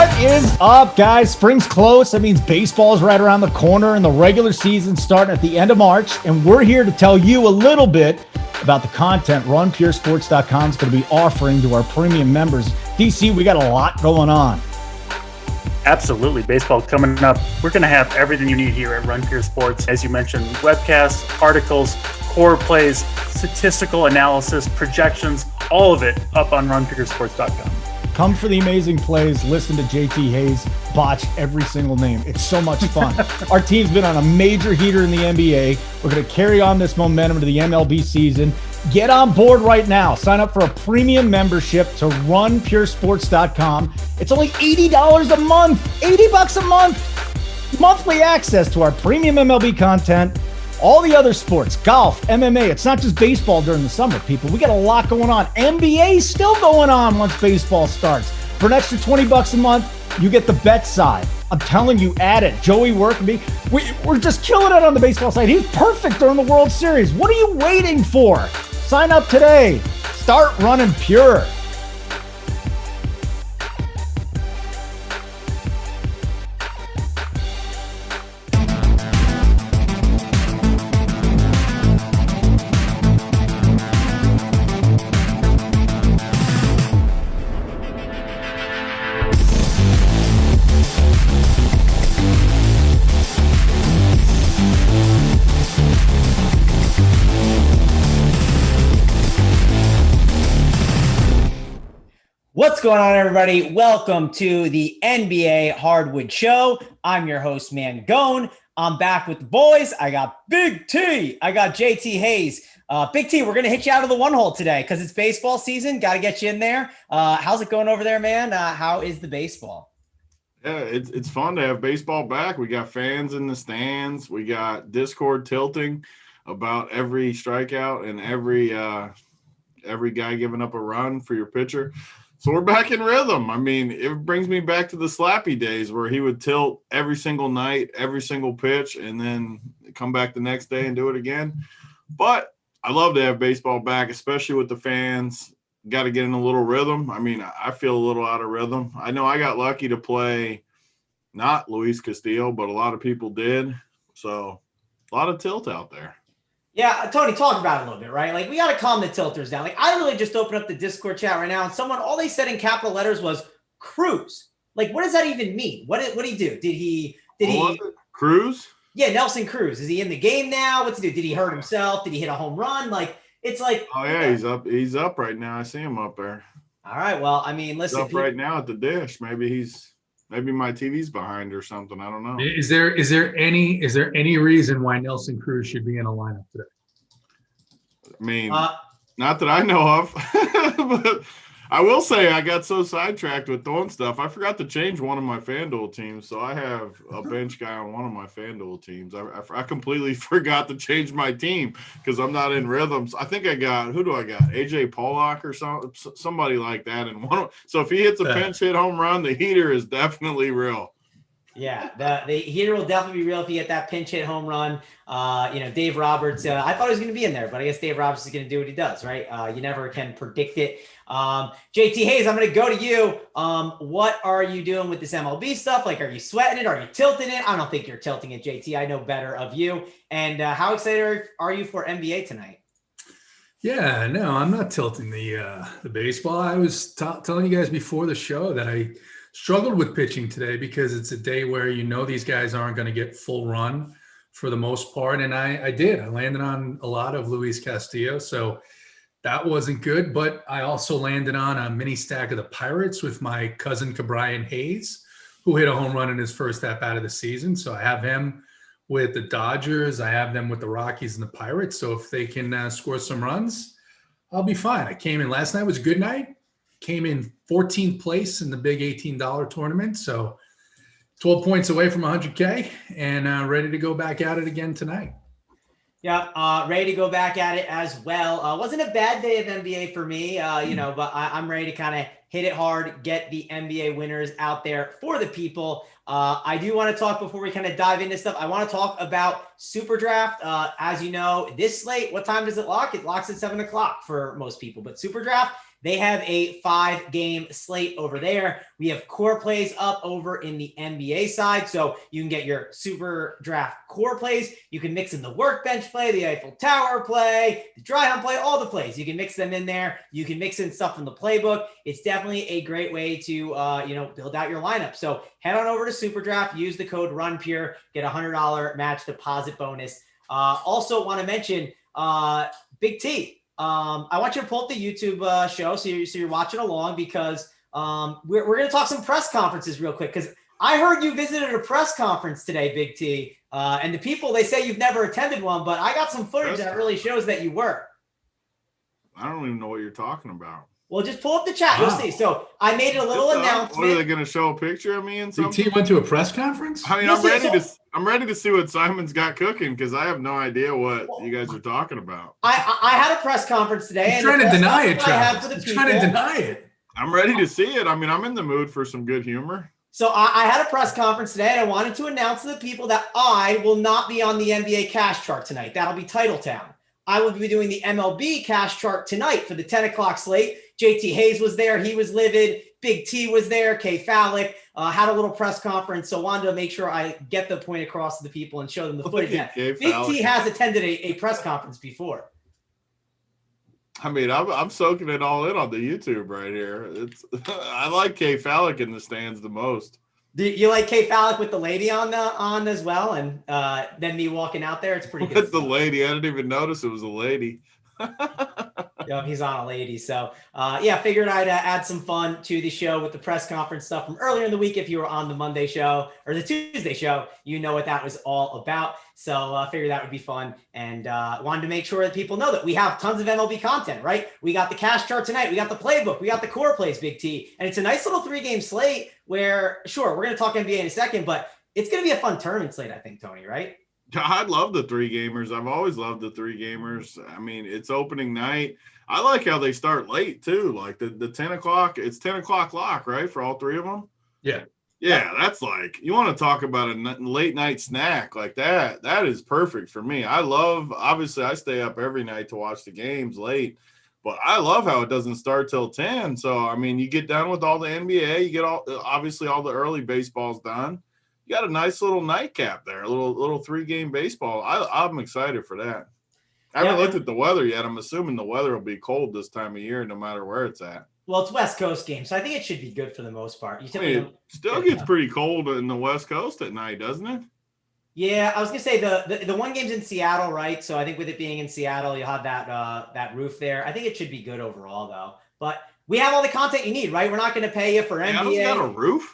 What is up, guys? Spring's close. That means baseball's right around the corner and the regular season's starting at the end of March. And we're here to tell you a little bit about the content RunPureSports.com is going to be offering to our premium members. DC, we got a lot going on. Absolutely. Baseball coming up. We're going to have everything you need here at Run Pure Sports. As you mentioned, webcasts, articles, core plays, statistical analysis, projections, all of it up on RunPureSports.com. Come for the amazing plays. Listen to JT Hayes botch every single name. It's so much fun. Our team's been on a major heater in the NBA. We're going to carry on this momentum to the MLB season. Get on board right now. Sign up for a premium membership to RunPureSports.com. It's only $80 a month. $80 a month. Monthly access to our premium MLB content. All the other sports, golf, MMA. It's not just baseball during the summer, people. We got a lot going on. NBA still going on once baseball starts. For an extra $20 a month, you get the bet side. I'm telling you, add it. Joey Workby, we're just killing it on the baseball side. He's perfect during the World Series. What are you waiting for? Sign up today. Start running pure. What's going on, everybody? Welcome to the NBA Hardwood Show. I'm your host, Mangone. I'm back with the boys. I got Big T. I got JT Hayes. Big T, we're going to hit you out of the one hole today because it's baseball season. Got to get you in there. How's it going over there, man? How is the baseball? Yeah, it's fun to have baseball back. We got fans in the stands. We got Discord tilting about every strikeout and every guy giving up a run for your pitcher. So we're back in rhythm. I mean, it brings me back to the Slappy days where he would tilt every single night, every single pitch, and then come back the next day and do it again. But I love to have baseball back, especially with the fans. Got to get in a little rhythm. I mean, I feel a little out of rhythm. I know I got lucky to play not Luis Castillo, but a lot of people did. So a lot of tilt out there. Yeah, Tony, talk about it a little bit, right? Like, we got to calm the tilters down. Like, I really just opened up the Discord chat right now, and all they said in capital letters was Cruz. Like, what does that even mean? What did he do? Did he Cruz? Yeah, Nelson Cruz. Is he in the game now? What's he do? Did he hurt himself? Did he hit a home run? Like, it's like, oh yeah, he's up right now. I see him up there. All right. Well, I mean, listen, he's up right now at the dish. Maybe my TV's behind or something. I don't know. Is there any reason why Nelson Cruz should be in a lineup today? I mean, not that I know of, but I will say I got so sidetracked with throwing stuff. I forgot to change one of my FanDuel teams. So I have a bench guy on one of my FanDuel teams. I completely forgot to change my team because I'm not in rhythms. I think I got, who do I got? AJ Pollock or somebody like that. And so if he hits a pinch hit home run, the heater is definitely real. Yeah, the heater will definitely be real if you get that pinch hit home run. Dave Roberts, I thought he was going to be in there, but I guess Dave Roberts is going to do what he does, right? You never can predict it. JT Hayes, I'm going to go to you. What are you doing with this MLB stuff? Like, are you sweating it? Are you tilting it? I don't think you're tilting it, JT. I know better of you. And how excited are you for NBA tonight? Yeah, no, I'm not tilting the baseball. I was telling you guys before the show that I struggled with pitching today because it's a day where these guys aren't going to get full run for the most part. And I did. I landed on a lot of Luis Castillo, so that wasn't good. But I also landed on a mini stack of the Pirates with my cousin Cabrian Hayes, who hit a home run in his first at-bat of the season. So I have him with the Dodgers. I have them with the Rockies and the Pirates. So if they can score some runs, I'll be fine. I came in last night. Was a good night. Came in 14th place in the big $18 tournament. So 12 points away from 100K and ready to go back at it again tonight. Yeah, ready to go back at it as well. Wasn't a bad day of NBA for me, but I'm ready to kind of hit it hard, get the NBA winners out there for the people. I do want to talk before we kind of dive into stuff. I want to talk about SuperDraft. As you know, this slate, what time does it lock? It locks at 7 o'clock for most people, but SuperDraft, They have a 5-game slate over there. We have core plays up over in the NBA side. So you can get your super draft core plays. You can mix in the workbench play, the Eiffel Tower play, the dry hump play, all the plays. You can mix them in there. You can mix in stuff from the playbook. It's definitely a great way to, build out your lineup. So head on over to SuperDraft, use the code RUNPURE, get a $100 match deposit bonus. Also want to mention BigT. I want you to pull up the YouTube show so you're watching along, because we're going to talk some press conferences real quick, because I heard you visited a press conference today, BigT, and the people, they say you've never attended one, but I got some footage that really shows that you were. I don't even know what you're talking about. Well, just pull up the chat. You'll see. So I made a little announcement. What, are they going to show a picture of me and something? BigT went to a press conference? I mean, I'm ready to see what Simon's got cooking, because I have no idea what you guys are talking about. I had a press conference today. He's trying to deny it, Travis. He's trying to deny it. I'm ready to see it. I mean, I'm in the mood for some good humor. So I had a press conference today, and I wanted to announce to the people that I will not be on the NBA cash chart tonight. That'll be TitleTown. I will be doing the MLB cash chart tonight for the 10 o'clock slate. JT Hayes was there. He was livid. Big T was there. K Fallick had a little press conference. So wanted to make sure I get the point across to the people and show them the footage. Big T has attended a press conference before. I mean, I'm soaking it all in on the YouTube right here. I like K Fallick in the stands the most. Do you like K Fallick with the lady on as well, and then me walking out there? It's pretty good. With the lady, I didn't even notice it was a lady. Yeah, he's on a lady. So, figured I'd add some fun to the show with the press conference stuff from earlier in the week. If you were on the Monday show or the Tuesday show, you know what that was all about. So figured that would be fun, and wanted to make sure that people know that we have tons of MLB content, right? We got the cash chart tonight. We got the playbook. We got the core plays, Big T. And it's a nice little 3-game slate where, sure, we're going to talk NBA in a second, but it's going to be a fun tournament slate, I think, Tony, right? I love the 3-gamers. I've always loved the 3-gamers. I mean, it's opening night. I like how they start late too. Like the 10 o'clock, it's 10 o'clock lock, right? For all 3 of them. Yeah. Yeah. That's like, you want to talk about a late night snack like that. That is perfect for me. Obviously I stay up every night to watch the games late, but I love how it doesn't start till 10. So, I mean, you get done with all the NBA, you get obviously all the early baseballs done. You got a nice little nightcap there, a little 3-game baseball. I'm excited for that. I haven't looked at the weather yet. I'm assuming the weather will be cold this time of year, no matter where it's at. Well, it's West Coast game, so I think it should be good for the most part. It still gets pretty cold in the West Coast at night, doesn't it? Yeah, I was gonna say the one game's in Seattle, right? So I think with it being in Seattle, you'll have that roof there. I think it should be good overall, though. But we have all the content you need, right? We're not gonna pay you for NBA. Seattle's got a roof?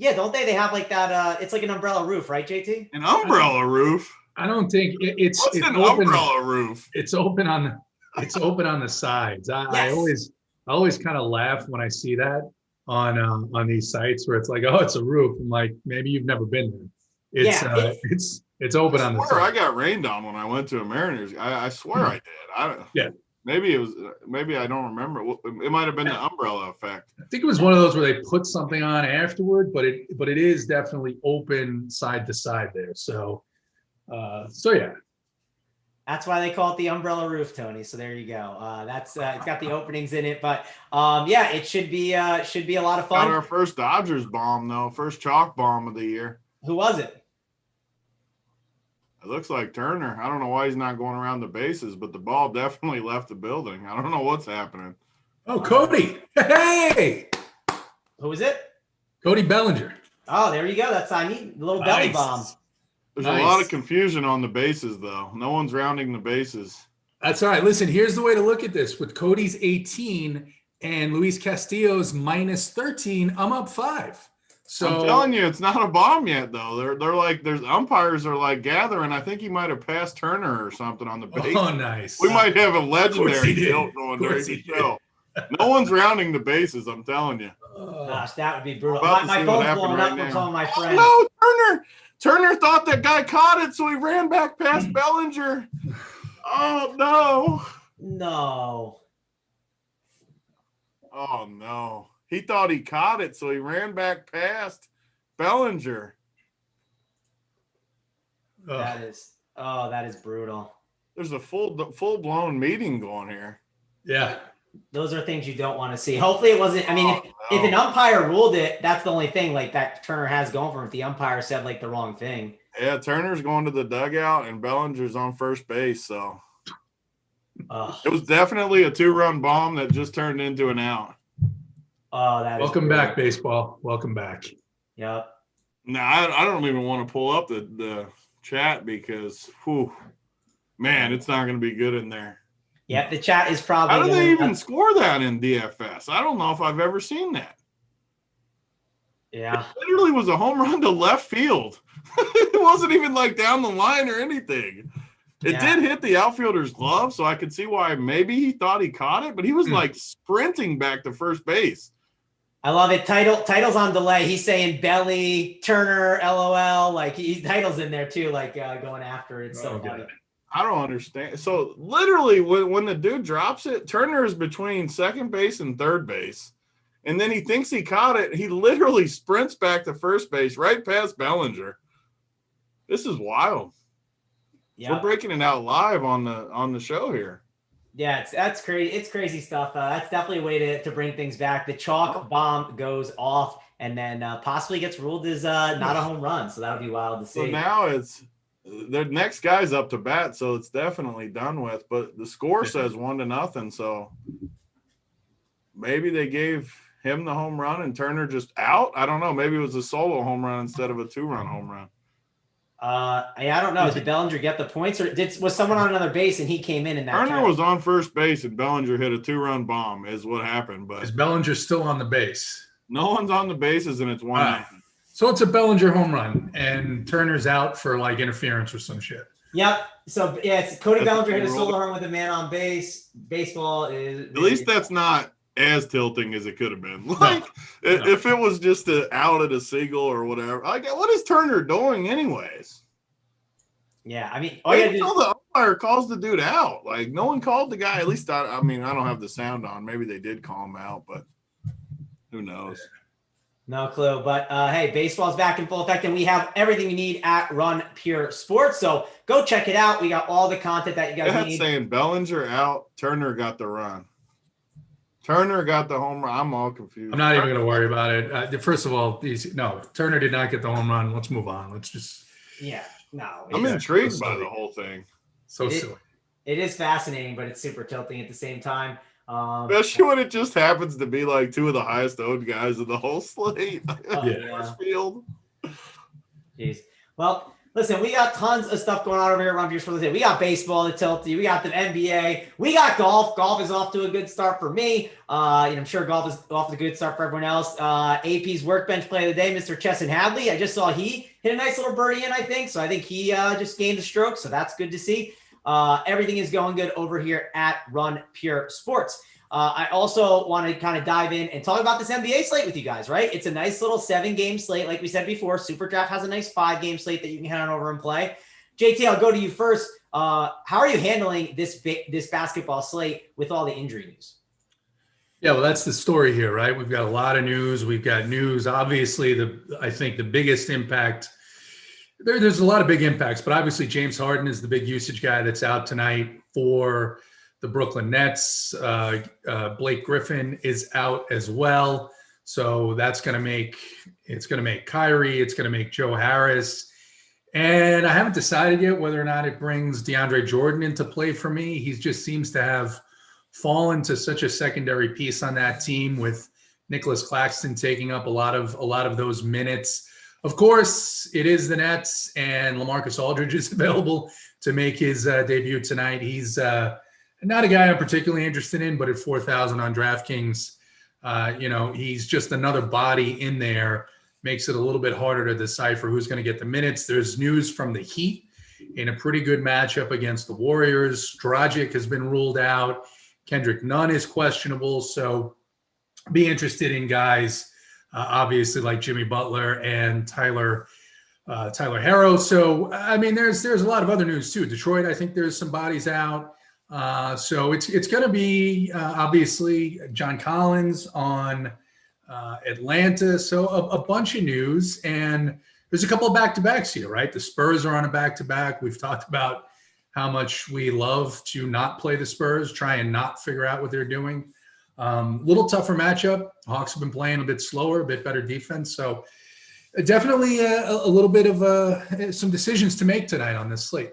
Yeah, don't they? They have like that. It's like an umbrella roof, right, JT? An umbrella roof. I don't think it's What's an open, umbrella roof? It's open on the sides. I always kind of laugh when I see that on these sites where it's like, oh, it's a roof. I'm like, maybe you've never been there. It's open on the side. I got rained on when I went to a Mariners. I swear I did. Yeah. Maybe I don't remember. It might have been the umbrella effect. I think it was one of those where they put something on afterward, but it is definitely open side to side there. So yeah. That's why they call it the umbrella roof, Tony. So there you go. It's got the openings in it, but it should be a lot of fun. Got our first Dodgers bomb though, first chalk bomb of the year. Who was it? It looks like Turner. I don't know why he's not going around the bases, but the ball definitely left the building. I don't know what's happening. Oh, Cody. Hey. Who was it? Cody Bellinger. Oh, there you go. That's a little belly bomb. There's a lot of confusion on the bases, though. No one's rounding the bases. That's all right. Listen, here's the way to look at this. With Cody's 18 and Luis Castillo's minus 13, I'm up 5. So I'm telling you, it's not a bomb yet, though. They're like, there's umpires are like gathering. I think he might have passed Turner or something on the base. Oh, nice. We might have a legendary tilt going during the show. No one's rounding the bases, I'm telling you. Gosh, that would be brutal. My phone's blowing up from calling my friend. Oh, no, Turner thought that guy caught it, so he ran back past Bellinger. Oh, no. No. Oh, no. He thought he caught it, so he ran back past Bellinger. That is brutal. There's a full-blown meeting going here. Yeah. Those are things you don't want to see. Hopefully it wasn't. I mean, if an umpire ruled it, that's the only thing like that Turner has going for him. If the umpire said like the wrong thing. Yeah, Turner's going to the dugout and Bellinger's on first base. So it was definitely a 2-run bomb that just turned into an out. Oh, that Welcome back, baseball. Welcome back. Yep. No, I don't even want to pull up the chat because, man, it's not going to be good in there. Yep, the chat is probably. How do they even score that in DFS? I don't know if I've ever seen that. Yeah. It literally was a home run to left field. It wasn't even like down the line or anything. It did hit the outfielder's glove, so I could see why maybe he thought he caught it, but he was like sprinting back to first base. I love it. Title's on delay. He's saying Belly, Turner, LOL. Like Title's in there too, like going after it. It's so funny. I don't understand. So literally when the dude drops it, Turner is between second base and third base. And then he thinks he caught it. He literally sprints back to first base right past Bellinger. This is wild. Yeah. We're breaking it out live on the show here. Yeah, that's crazy. It's crazy stuff. That's definitely a way to bring things back. The chalk bomb goes off and then possibly gets ruled as not a home run. So that would be wild to see. So now it's the next guy's up to bat, so it's definitely done with. But the score says 1-0. So maybe they gave him the home run and Turner just out. I don't know. Maybe it was a solo home run instead of a 2-run home run. I don't know. Did Bellinger get the points, or was someone on another base and he came in that? Turner was on first base and Bellinger hit a 2-run bomb. Is what happened. But is Bellinger still on the base? No one's on the bases, and it's 1-0. So it's a Bellinger home run, and Turner's out for like interference or some shit. Yep. So yeah, it's Cody Bellinger hit a solo home with a man on base. Baseball is at least that's not as tilting as it could have been. Like if it was just out at a single or whatever. Like, what is Turner doing anyways? Yeah, I mean, the umpire calls the dude out. Like, no one called the guy. At least I mean, I don't have the sound on. Maybe they did call him out, but who knows? No clue. But hey, baseball's back in full effect, and we have everything you need at Run Pure Sports. So go check it out. We got all the content that you guys need. Saying Bellinger out, Turner got the run. Turner got the home run. I'm all confused. I'm not even going to worry about it. First of all, Turner did not get the home run. Let's move on. Let's just. Yeah, no. I'm intrigued by the whole thing. So silly. It is fascinating, but it's super tilting at the same time. Especially when it just happens to be like two of the highest owned guys in the whole slate. Field. Jeez. Well, listen, we got tons of stuff going on over here around Pure Sports. We got baseball, the tilty. We got the NBA. We got golf. Golf is off to a good start for me. I'm sure golf is off to a good start for everyone else. AP's workbench play of the day, Mr. Chesson Hadley. I just saw he hit a nice little birdie in, I think. So I think he just gained a stroke. So that's good to see. Everything is going good over here at Run Pure Sports. I also want to kind of dive in and talk about this NBA slate with you guys, right? It's a nice little 7-game slate. Like we said before, SuperDraft has a nice 5-game slate that you can head on over and play. JT, I'll go to you first. How are you handling this basketball slate with all the injury news? Yeah, well, that's the story here, right? We've got a lot of news. We've got news. Obviously, I think the biggest impact, there's a lot of big impacts, but obviously James Harden is the big usage guy that's out tonight for the Brooklyn Nets. Blake Griffin is out as well. So that's going to make Kyrie. It's going to make Joe Harris. And I haven't decided yet whether or not it brings DeAndre Jordan into play for me. He just seems to have fallen to such a secondary piece on that team, with Nicholas Claxton taking up a lot of those minutes. Of course, it is the Nets, and LaMarcus Aldridge is available to make his debut tonight. He's not a guy I'm particularly interested in, but at 4,000 on DraftKings, he's just another body in there. Makes it a little bit harder to decipher who's going to get the minutes. There's news from the Heat in a pretty good matchup against the Warriors. Dragic has been ruled out. Kendrick Nunn is questionable. So be interested in guys, obviously, like Jimmy Butler and Tyler Herro. So, I mean, there's a lot of other news too. Detroit, I think there's some bodies out. So it's going to be obviously John Collins on Atlanta. So a bunch of news, and there's a couple of back-to-backs here, right? The Spurs are on a back-to-back. We've talked about how much we love to not play the Spurs, try and not figure out what they're doing. Little tougher matchup. Hawks have been playing a bit slower, a bit better defense. So definitely a little bit of some decisions to make tonight on this slate.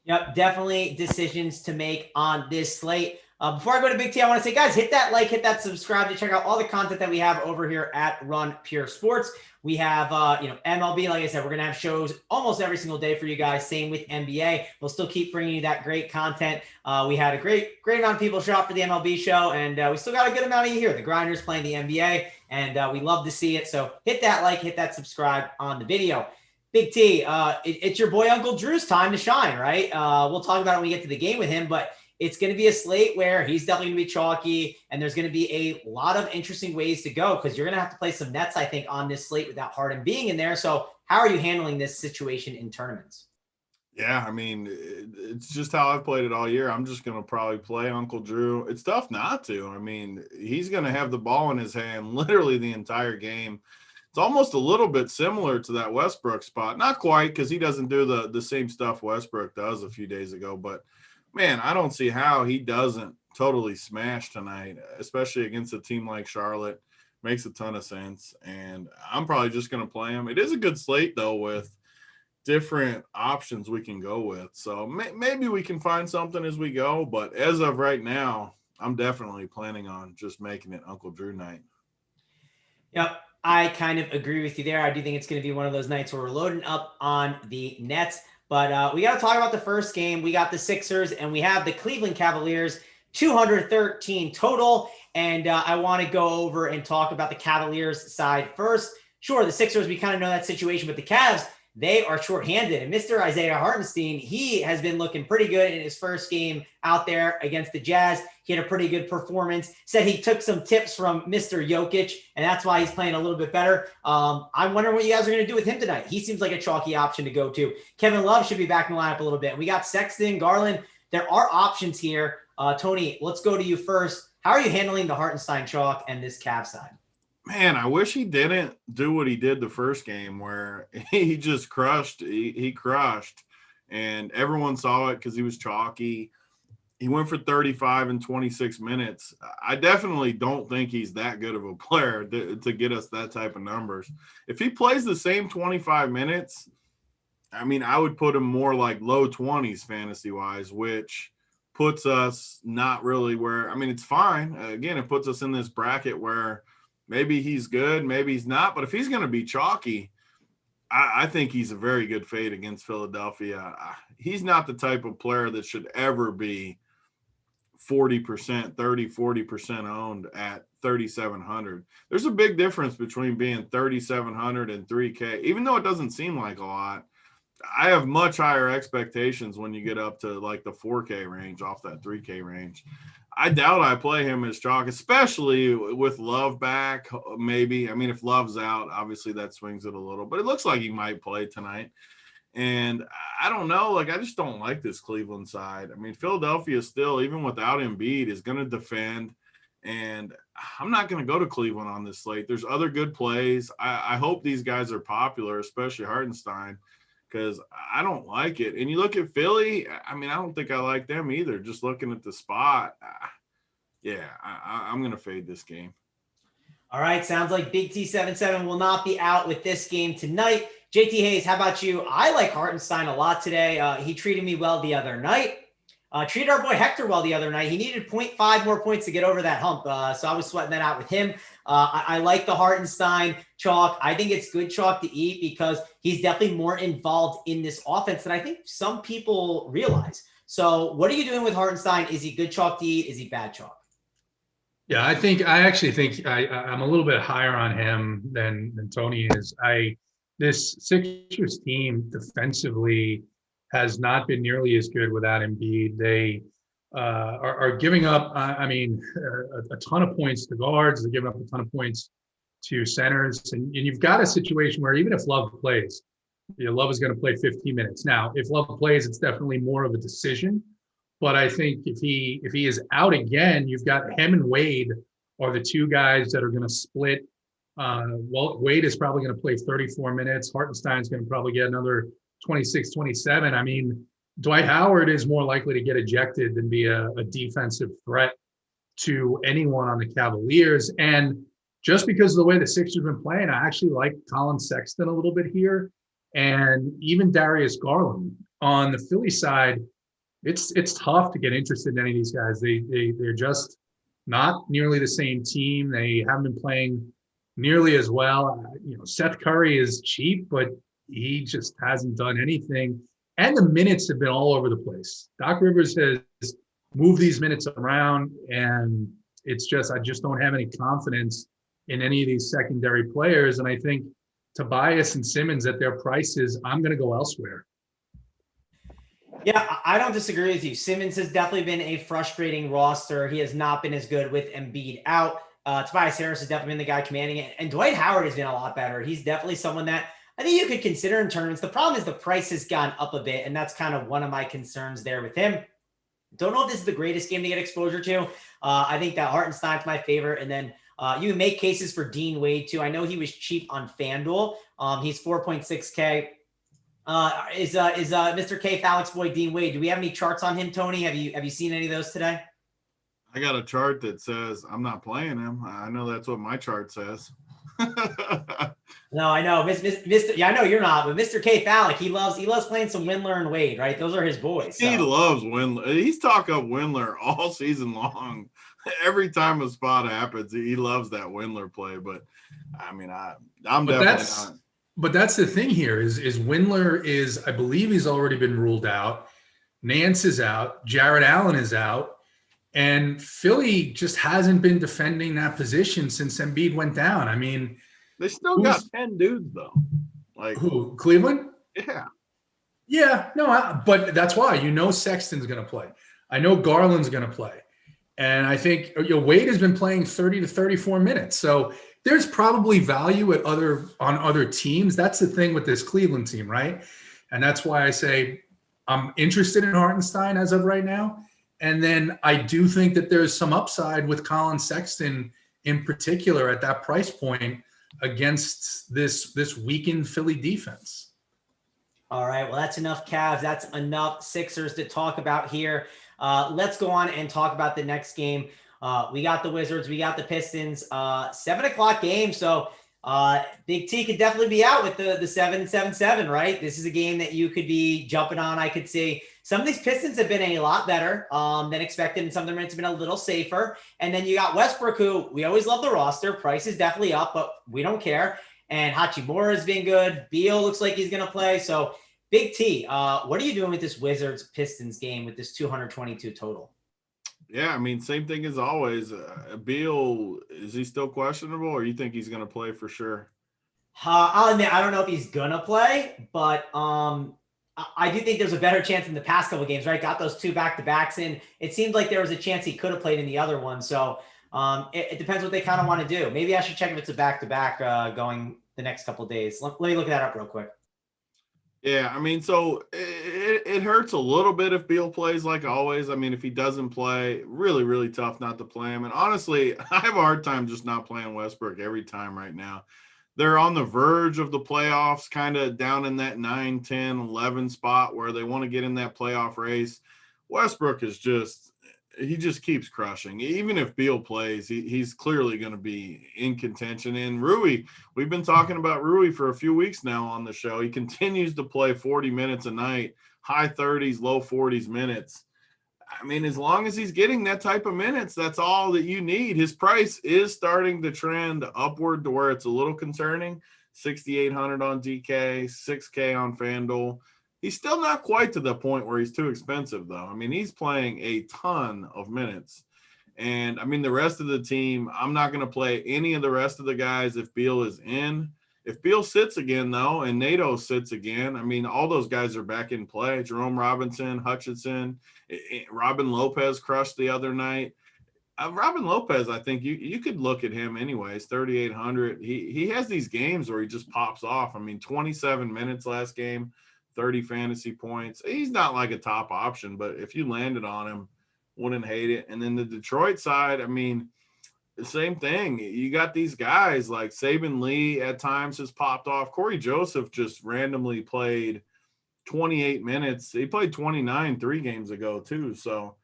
Yep, definitely decisions to make on this slate. Before I go to Big T, I want to say, guys, hit that like, hit that subscribe to check out all the content that we have over here at Run Pure Sports. We have, MLB. Like I said, we're going to have shows almost every single day for you guys. Same with NBA. We'll still keep bringing you that great content. We had a great amount of people show up for the MLB show, and we still got a good amount of you here. The Grinders playing the NBA, and we love to see it. So hit that like, hit that subscribe on the video. Big T, it's your boy Uncle Drew's time to shine, right? We'll talk about it when we get to the game with him, but it's going to be a slate where he's definitely going to be chalky, and there's going to be a lot of interesting ways to go because you're going to have to play some Nets, I think, on this slate without Harden being in there. So how are you handling this situation in tournaments? Yeah, I mean, it's just how I've played it all year. I'm just going to probably play Uncle Drew. It's tough not to. I mean, he's going to have the ball in his hand literally the entire game. It's almost a little bit similar to that Westbrook spot. Not quite, because he doesn't do the same stuff Westbrook does a few days ago. But, man, I don't see how he doesn't totally smash tonight, especially against a team like Charlotte. Makes a ton of sense. And I'm probably just going to play him. It is a good slate, though, with different options we can go with. So maybe we can find something as we go. But as of right now, I'm definitely planning on just making it Uncle Drew night. Yep. I kind of agree with you there. I do think it's going to be one of those nights where we're loading up on the Nets. But we got to talk about the first game. We got the Sixers, and we have the Cleveland Cavaliers, 213 total. And I want to go over and talk about the Cavaliers side first. Sure, the Sixers, we kind of know that situation, but the Cavs, they are shorthanded. And Mr. Isaiah Hartenstein, he has been looking pretty good in his first game out there against the Jazz. He had a pretty good performance. Said he took some tips from Mr. Jokic, and that's why he's playing a little bit better. I'm wondering what you guys are going to do with him tonight. He seems like a chalky option to go to. Kevin Love should be back in the lineup a little bit. We got Sexton, Garland. There are options here. Tony, let's go to you first. How are you handling the Hartenstein chalk and this Cavs side? Man, I wish he didn't do what he did the first game where he just crushed. He crushed, and everyone saw it because he was chalky. He went for 35 in 26 minutes. I definitely don't think he's that good of a player to get us that type of numbers. If he plays the same 25 minutes, I mean, I would put him more like low 20s fantasy-wise, which puts us not really where – I mean, it's fine. Again, it puts us in this bracket where – maybe he's good, maybe he's not. But if he's going to be chalky, I think he's a very good fade against Philadelphia. He's not the type of player that should ever be 40%, 30, 40% owned at 3,700. There's a big difference between being 3,700 and 3K, even though it doesn't seem like a lot. I have much higher expectations when you get up to like the 4K range off that 3K range. I doubt I play him as chalk, especially with Love back, maybe. I mean, if Love's out, obviously that swings it a little. But it looks like he might play tonight. And I don't know. Like, I just don't like this Cleveland side. I mean, Philadelphia still, even without Embiid, is going to defend. And I'm not going to go to Cleveland on this slate. There's other good plays. I hope these guys are popular, especially Hartenstein, because I don't like it. And you look at Philly, I mean, I don't think I like them either. Just looking at the spot, I'm going to fade this game. All right, sounds like Big T77 will not be out with this game tonight. JT Hayes, how about you? I like Hartenstein a lot today. He treated me well the other night. Treated our boy Hector well the other night. He needed 0.5 more points to get over that hump. So I was sweating that out with him. I like the Hartenstein chalk. I think it's good chalk to eat because he's definitely more involved in this offense than I think some people realize. So what are you doing with Hartenstein? Is he good chalk to eat? Is he bad chalk? Yeah, I actually think I'm a little bit higher on him than Tony is. This Sixers team defensively has not been nearly as good without Embiid. They are giving up, a ton of points to guards. They're giving up a ton of points to centers. And you've got a situation where even if Love plays, Love is going to play 15 minutes. Now, if Love plays, it's definitely more of a decision. But I think if he is out again, you've got him and Wade are the two guys that are going to split. Wade is probably going to play 34 minutes. Hartenstein's going to probably get another 26, 27. I mean, Dwight Howard is more likely to get ejected than be a defensive threat to anyone on the Cavaliers. And just because of the way the Sixers have been playing, I actually like Colin Sexton a little bit here, and even Darius Garland. On the Philly side, it's tough to get interested in any of these guys. They're just not nearly the same team. They haven't been playing nearly as well. Seth Curry is cheap, but he just hasn't done anything. And the minutes have been all over the place. Doc Rivers has moved these minutes around, and I just don't have any confidence in any of these secondary players. And I think Tobias and Simmons at their prices, I'm going to go elsewhere. Yeah, I don't disagree with you. Simmons has definitely been a frustrating roster. He has not been as good with Embiid out. Tobias Harris has definitely been the guy commanding it. And Dwight Howard has been a lot better. He's definitely someone that I think you could consider in tournaments. The problem is the price has gone up a bit, and that's kind of one of my concerns there with him. Don't know if this is the greatest game to get exposure to. I think that Hartenstein's my favorite. And then you can make cases for Dean Wade too. I know he was cheap on FanDuel. He's 4.6K. Is Mr. K Alex boy Dean Wade? Do we have any charts on him, Tony? Have you seen any of those today? I got a chart that says I'm not playing him. I know that's what my chart says. No, I know, Mr. Yeah, I know you're not, but Mr. K Falik, he loves playing some Windler and Wade, right? Those are his boys. So. He loves Windler. He's talked up Windler all season long. Every time a spot happens, he loves that Windler play. But I mean, I'm definitely not. But that's the thing here is Windler is, I believe he's already been ruled out. Nance is out. Jared Allen is out. And Philly just hasn't been defending that position since Embiid went down. I mean, they still got 10 dudes though. Like who? Cleveland? Yeah. Yeah, no, but that's why Sexton's going to play. I know Garland's going to play. And I think Wade has been playing 30 to 34 minutes. So there's probably value on other teams. That's the thing with this Cleveland team, right? And that's why I say I'm interested in Hartenstein as of right now. And then I do think that there's some upside with Colin Sexton in particular at that price point against this weakened Philly defense. All right, well, that's enough Cavs. That's enough Sixers to talk about here. Let's go on and talk about the next game. We got the Wizards. We got the Pistons. 7 o'clock game. So Big T could definitely be out with the 7-7-7, right? This is a game that you could be jumping on. I could see some of these Pistons have been a lot better than expected, and some of their minutes have been a little safer. And then you got Westbrook, who we always love the roster. Price is definitely up, but we don't care. And Hachimura has been good. Beal looks like he's going to play. So Big T, what are you doing with this Wizards-Pistons game with this 222 total? Yeah, I mean, same thing as always. Beal, is he still questionable, or you think he's going to play for sure? I'll admit, I don't know if he's going to play, but I do think there's a better chance in the past couple of games, right? Got those 2 back-to-backs in. It seemed like there was a chance he could have played in the other one. So it depends what they kind of want to do. Maybe I should check if it's a back-to-back going the next couple of days. Let me look that up real quick. Yeah, I mean, so it hurts a little bit if Beal plays like always. I mean, if he doesn't play, really, really tough not to play him. And honestly, I have a hard time just not playing Westbrook every time right now. They're on the verge of the playoffs, kind of down in that 9, 10, 11 spot where they want to get in that playoff race. Westbrook is he just keeps crushing. Even if Beal plays, he's clearly going to be in contention. And Rui, we've been talking about Rui for a few weeks now on the show. He continues to play 40 minutes a night, high 30s, low 40s minutes. I mean, as long as he's getting that type of minutes, that's all that you need. His price is starting to trend upward to where it's a little concerning. 6,800 on DK, 6K on FanDuel. He's still not quite to the point where he's too expensive, though. I mean, he's playing a ton of minutes. And, I mean, the rest of the team, I'm not going to play any of the rest of the guys if Beal is in. If Beal sits again, though, and Nato sits again, I mean, all those guys are back in play. Jerome Robinson, Hutchinson, Robin Lopez crushed the other night. Robin Lopez, I think you could look at him anyways, 3,800. He has these games where he just pops off. I mean, 27 minutes last game. 30 fantasy points. He's not like a top option, but if you landed on him, wouldn't hate it. And then the Detroit side, I mean, the same thing. You got these guys like Saban Lee at times has popped off. Corey Joseph just randomly played 28 minutes. He played 29 3 games ago too. So,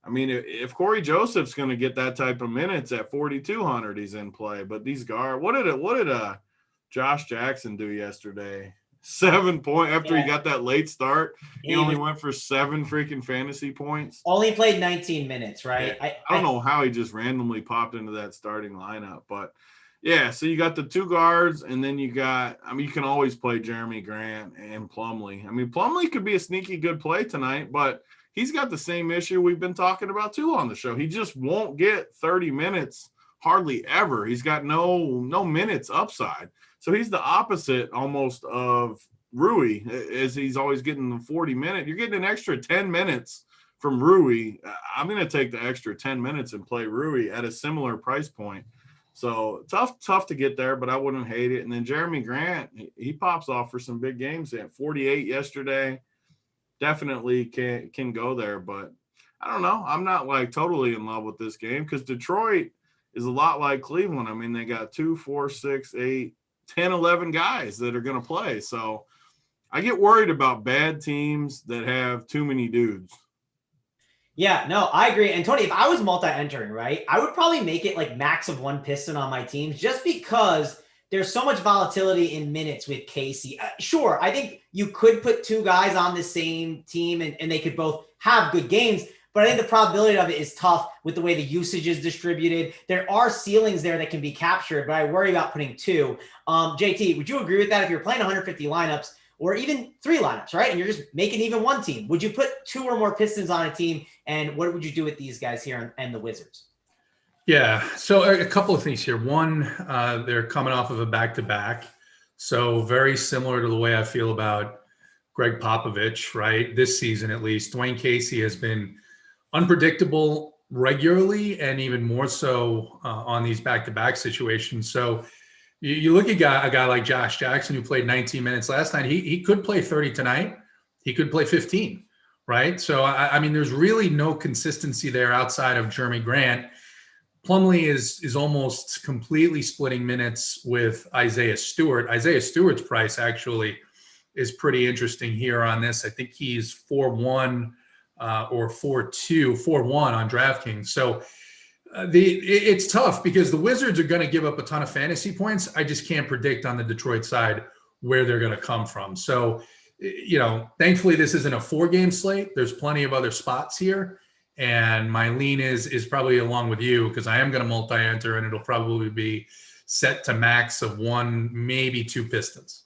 I mean, if Corey Joseph's going to get that type of minutes at 4,200, he's in play. But these guards, what did Josh Jackson do yesterday? 7 point after he got that late start. He only went for 7 freaking fantasy points. Only played 19 minutes, right? Yeah. I don't know how he just randomly popped into that starting lineup, but yeah. So you got the 2 guards, and then you got. I mean, you can always play Jeremy Grant and Plumlee. I mean, Plumlee could be a sneaky good play tonight, but he's got the same issue we've been talking about too on the show. He just won't get 30 minutes hardly ever. He's got no minutes upside. So he's the opposite almost of Rui, as he's always getting the 40 minute. You're getting an extra 10 minutes from Rui. I'm going to take the extra 10 minutes and play Rui at a similar price point. So tough to get there, but I wouldn't hate it. And then Jeremy Grant, he pops off for some big games. He had 48 yesterday. Definitely can go there, but I don't know. I'm not like totally in love with this game because Detroit is a lot like Cleveland. I mean, they got 2, 4, 6, 8, 10, 11 guys that are going to play. So I get worried about bad teams that have too many dudes. Yeah, no, I agree. And Tony, if I was multi-entering, right, I would probably make it like max of 1 Piston on my teams just because there's so much volatility in minutes with Casey. Sure, I think you could put 2 guys on the same team and they could both have good games, but I think the probability of it is tough with the way the usage is distributed. There are ceilings there that can be captured, but I worry about putting 2. JT, would you agree with that if you're playing 150 lineups or even 3 lineups, right? And you're just making even 1 team. Would you put 2 or more Pistons on a team? And what would you do with these guys here and the Wizards? Yeah. So a couple of things here. One, they're coming off of a back-to-back. So very similar to the way I feel about Greg Popovich, right? This season, at least. Dwayne Casey has been unpredictable regularly and even more so on these back-to-back situations. So you look at a guy like Josh Jackson, who played 19 minutes last night. He could play 30 tonight. He could play 15, right? So, I mean, there's really no consistency there outside of Jeremy Grant. Plumlee is almost completely splitting minutes with Isaiah Stewart. Isaiah Stewart's price actually is pretty interesting here on this. I think he's 4-1 or 4-1 on DraftKings. So it's tough because the Wizards are going to give up a ton of fantasy points. I just can't predict on the Detroit side where they're going to come from. So, thankfully this isn't a 4-game slate. There's plenty of other spots here. And my lean is probably along with you because I am going to multi-enter and it'll probably be set to max of 1, maybe 2 Pistons.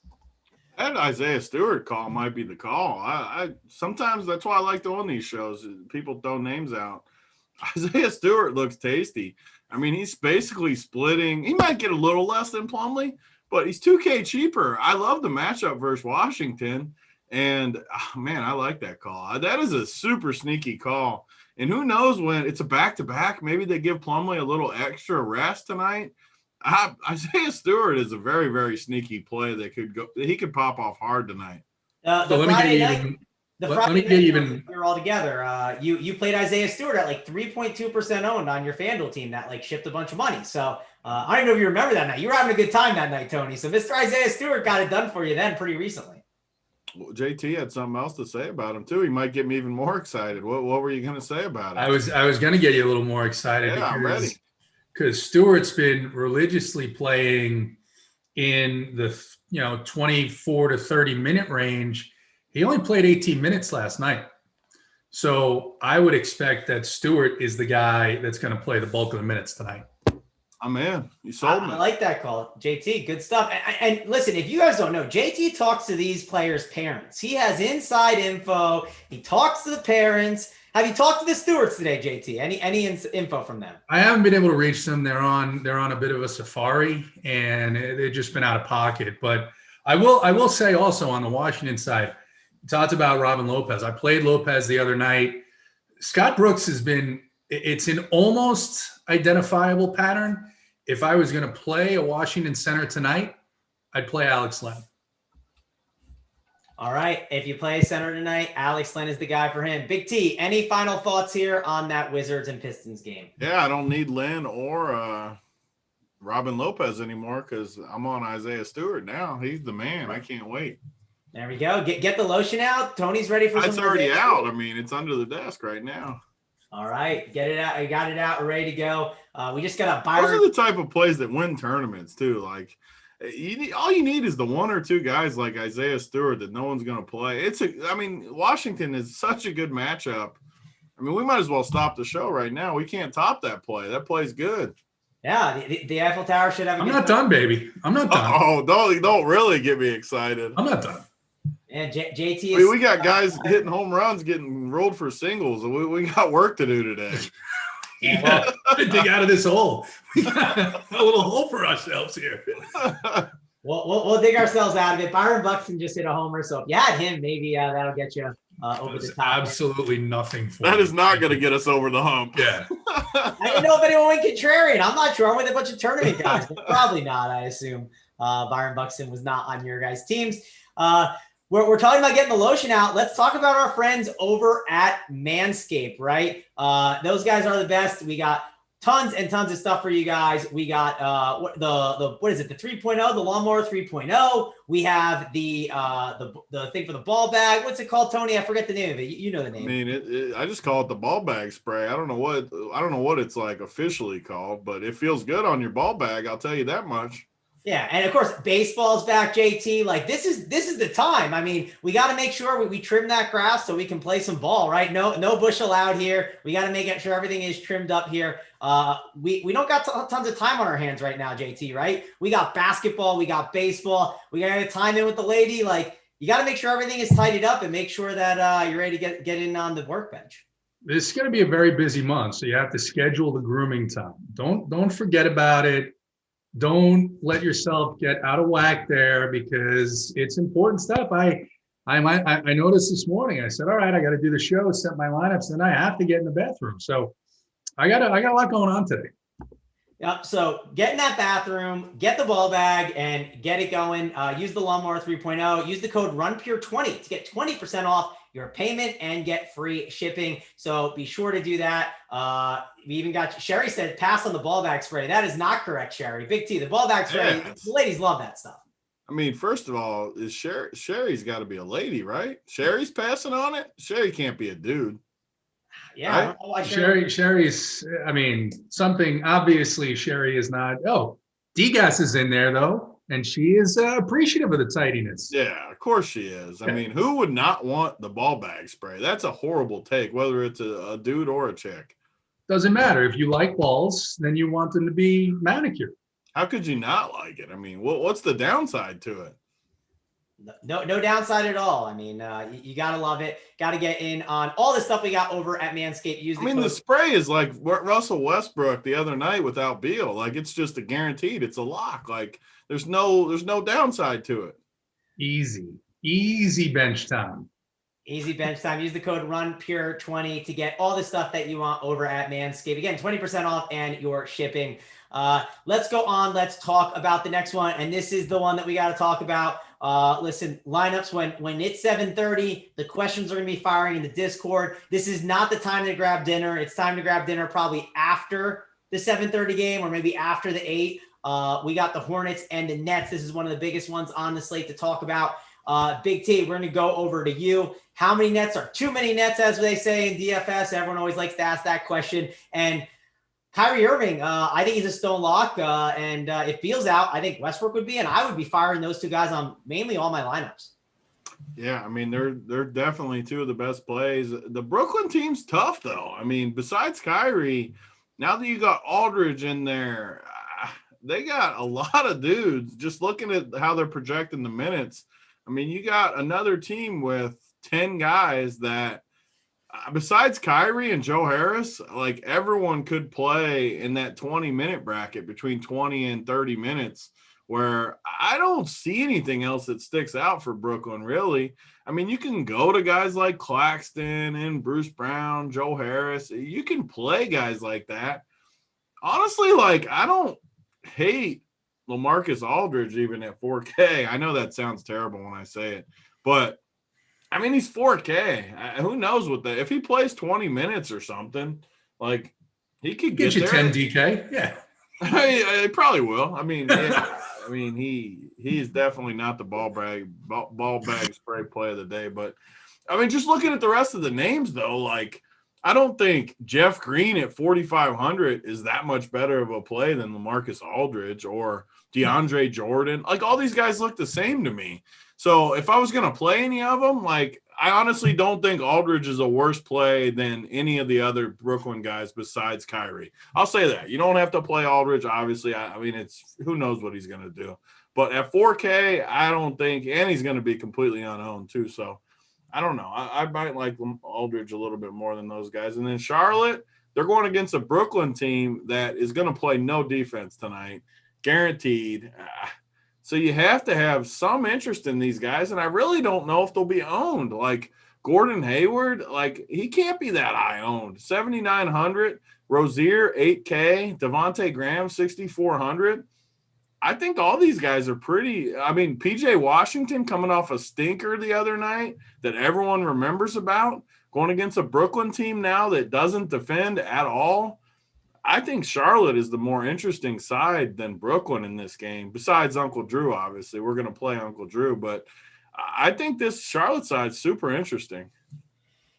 That Isaiah Stewart call might be the call. I sometimes that's why I like to own these shows. People throw names out. Isaiah Stewart looks tasty. I mean, he's basically splitting. He might get a little less than Plumlee, but he's $2K cheaper. I love the matchup versus Washington. And, man, I like that call. That is a super sneaky call. And who knows when it's a back-to-back, maybe they give Plumlee a little extra rest tonight. Isaiah Stewart is a very, very sneaky play that could go. He could pop off hard tonight. Friday night, you're all together. You played Isaiah Stewart at like 3.2% owned on your FanDuel team that like shipped a bunch of money. So I don't know if you remember that night. You were having a good time that night, Tony. So Mr. Isaiah Stewart got it done for you then pretty recently. Well, JT had something else to say about him too. He might get me even more excited. What were you going to say about it? I was going to get you a little more excited. Yeah, I'm ready. Because Stewart's been religiously playing in the 24 to 30 minute range. He only played 18 minutes last night. So I would expect that Stewart is the guy that's going to play the bulk of the minutes tonight. I'm in. You sold me. I like that call. JT, good stuff. And listen, if you guys don't know, JT talks to these players' parents. He has inside info. He talks to the parents. Have you talked to the Stewarts today, JT? Any info from them? I haven't been able to reach them. They're on a bit of a safari, and they've just been out of pocket. But I will say also on the Washington side, you talked about Robin Lopez. I played Lopez the other night. Scott Brooks has been – it's an almost identifiable pattern. If I was going to play a Washington center tonight, I'd play Alex Len. All right. If you play center tonight, Alex Len is the guy for him. Big T, any final thoughts here on that Wizards and Pistons game? Yeah, I don't need Len or Robin Lopez anymore because I'm on Isaiah Stewart now. He's the man. I can't wait. There we go. Get the lotion out. Tony's ready for some. It's already out. I mean, it's under the desk right now. All right, get it out. I got it out. We're ready to go. We just got a Those Byron. are the type of plays that win tournaments too. Like all you need is the one or two guys like Isaiah Stewart that no one's going to play. Washington is such a good matchup. I mean, we might as well stop the show right now. We can't top that play. That play's good. Yeah, the Eiffel Tower should have. I'm not done, baby. I'm not done. Oh, don't really get me excited. I'm not done. And JT is. We got guys hitting home runs, getting rolled for singles. We got work to do today. Yeah, Dig out of this hole. We got a little hole for ourselves here. We'll dig ourselves out of it. Byron Buxton just hit a homer, so if you had him, maybe that'll get you over the top. Absolutely nothing for That me. is not going to get us over the hump. Yeah. I didn't know if anyone went contrarian. I'm not sure. I'm with a bunch of tournament guys, but probably not. I assume Byron Buxton was not on your guys' teams. We're talking about getting the lotion out. Let's talk about our friends over at Manscaped, right? Those guys are the best. We got tons and tons of stuff for you guys. We got what is it? The 3.0, the lawnmower 3.0. We have the thing for the ball bag. What's it called, Tony? I forget the name of it. You know the name. I mean, I just call it the ball bag spray. I don't know what it's like officially called, but it feels good on your ball bag. I'll tell you that much. Yeah, and of course, baseball's back, JT. Like this is the time. I mean, we got to make sure we trim that grass so we can play some ball, right? No bush allowed here. We got to make sure everything is trimmed up here. We don't got tons of time on our hands right now, JT. Right? We got basketball, we got baseball. We got to time in with the lady. Like you got to make sure everything is tidied up and make sure that you're ready to get in on the workbench. This is going to be a very busy month, so you have to schedule the grooming time. Don't forget about it. Don't let yourself get out of whack there because it's important stuff. I noticed this morning. I said, all right, I got to do the show, set my lineups, and I have to get in the bathroom. So I got a lot going on today. Yep. So get in that bathroom, get the ball bag, and get it going. Use the lawnmower 3.0. Use the code RUNPURE20 to get 20% off your payment and get free shipping. So be sure to do that. We even got Sherry said pass on the ball bag spray. That is not correct, Sherry. Big T, the ball bag spray. Yes. The ladies love that stuff. I mean, first of all, Sherry's got to be a lady, right? Sherry's passing on it. Sherry can't be a dude. Yeah. Right? I don't know why Sherry's, I mean, something obviously Sherry is not. Oh, Degas is in there though, and she is appreciative of the tidiness. Yeah, of course she is. I mean, who would not want the ball bag spray? That's a horrible take, whether it's a dude or a chick. Doesn't matter. If you like balls, then you want them to be manicured. How could you not like it? I mean, what's the downside to it? No downside at all. I mean, you got to love it. Got to get in on all the stuff we got over at Manscaped. Use The spray is like Russell Westbrook the other night without Beal. Like, it's just a guaranteed. It's a lock. Like, there's no downside to it. Easy bench time. Easy bench time. Use the code RUNPURE20 to get all the stuff that you want over at Manscaped. Again, 20% off and your shipping. Let's go on. Let's talk about the next one. And this is the one that we got to talk about. Listen, lineups when it's 7:30, the questions are going to be firing in the Discord. This is not the time to grab dinner. It's time to grab dinner probably after the 7:30 game or maybe after the 8. We got the Hornets and the Nets. This is one of the biggest ones on the slate to talk about. Big T, we're going to go over to you. How many Nets are too many Nets, as they say in DFS? Everyone always likes to ask that question. And Kyrie Irving, I think he's a stone lock. And if Beal's out, I think Westbrook would be, and I would be firing those two guys on mainly all my lineups. Yeah, I mean, they're definitely two of the best plays. The Brooklyn team's tough, though. I mean, besides Kyrie, now that you got Aldridge in there, they got a lot of dudes. Just looking at how they're projecting the minutes, I mean, you got another team with 10 guys that, besides Kyrie and Joe Harris, like everyone could play in that 20-minute bracket between 20 and 30 minutes, where I don't see anything else that sticks out for Brooklyn, really. I mean, you can go to guys like Claxton and Bruce Brown, Joe Harris. You can play guys like that. Honestly, like, I don't hate LaMarcus Aldridge even at 4K. I know that sounds terrible when I say it, but I mean, he's 4K. Who knows what that? If he plays 20 minutes or something, like he could Get you there. 10 DK. Yeah, he probably will. I mean, he's definitely not the ball bag spray play of the day. But I mean, just looking at the rest of the names though, like I don't think Jeff Green at 4,500 is that much better of a play than LaMarcus Aldridge or DeAndre Jordan. Like, all these guys look the same to me. So if I was going to play any of them, like, I honestly don't think Aldridge is a worse play than any of the other Brooklyn guys besides Kyrie. I'll say that. You don't have to play Aldridge, obviously. I mean, it's who knows what he's going to do. But at 4K, I don't think – and he's going to be completely unowned too. So, I don't know. I might like Aldridge a little bit more than those guys. And then Charlotte, they're going against a Brooklyn team that is going to play no defense tonight, guaranteed. So you have to have some interest in these guys, and I really don't know if they'll be owned. Like Gordon Hayward, like he can't be that high owned. 7,900, Rozier 8K, Devontae Graham 6,400. I think all these guys are pretty. I mean, PJ Washington coming off a stinker the other night that everyone remembers about, going against a Brooklyn team now that doesn't defend at all. I think Charlotte is the more interesting side than Brooklyn in this game, besides Uncle Drew, obviously. We're going to play Uncle Drew, but I think this Charlotte side is super interesting.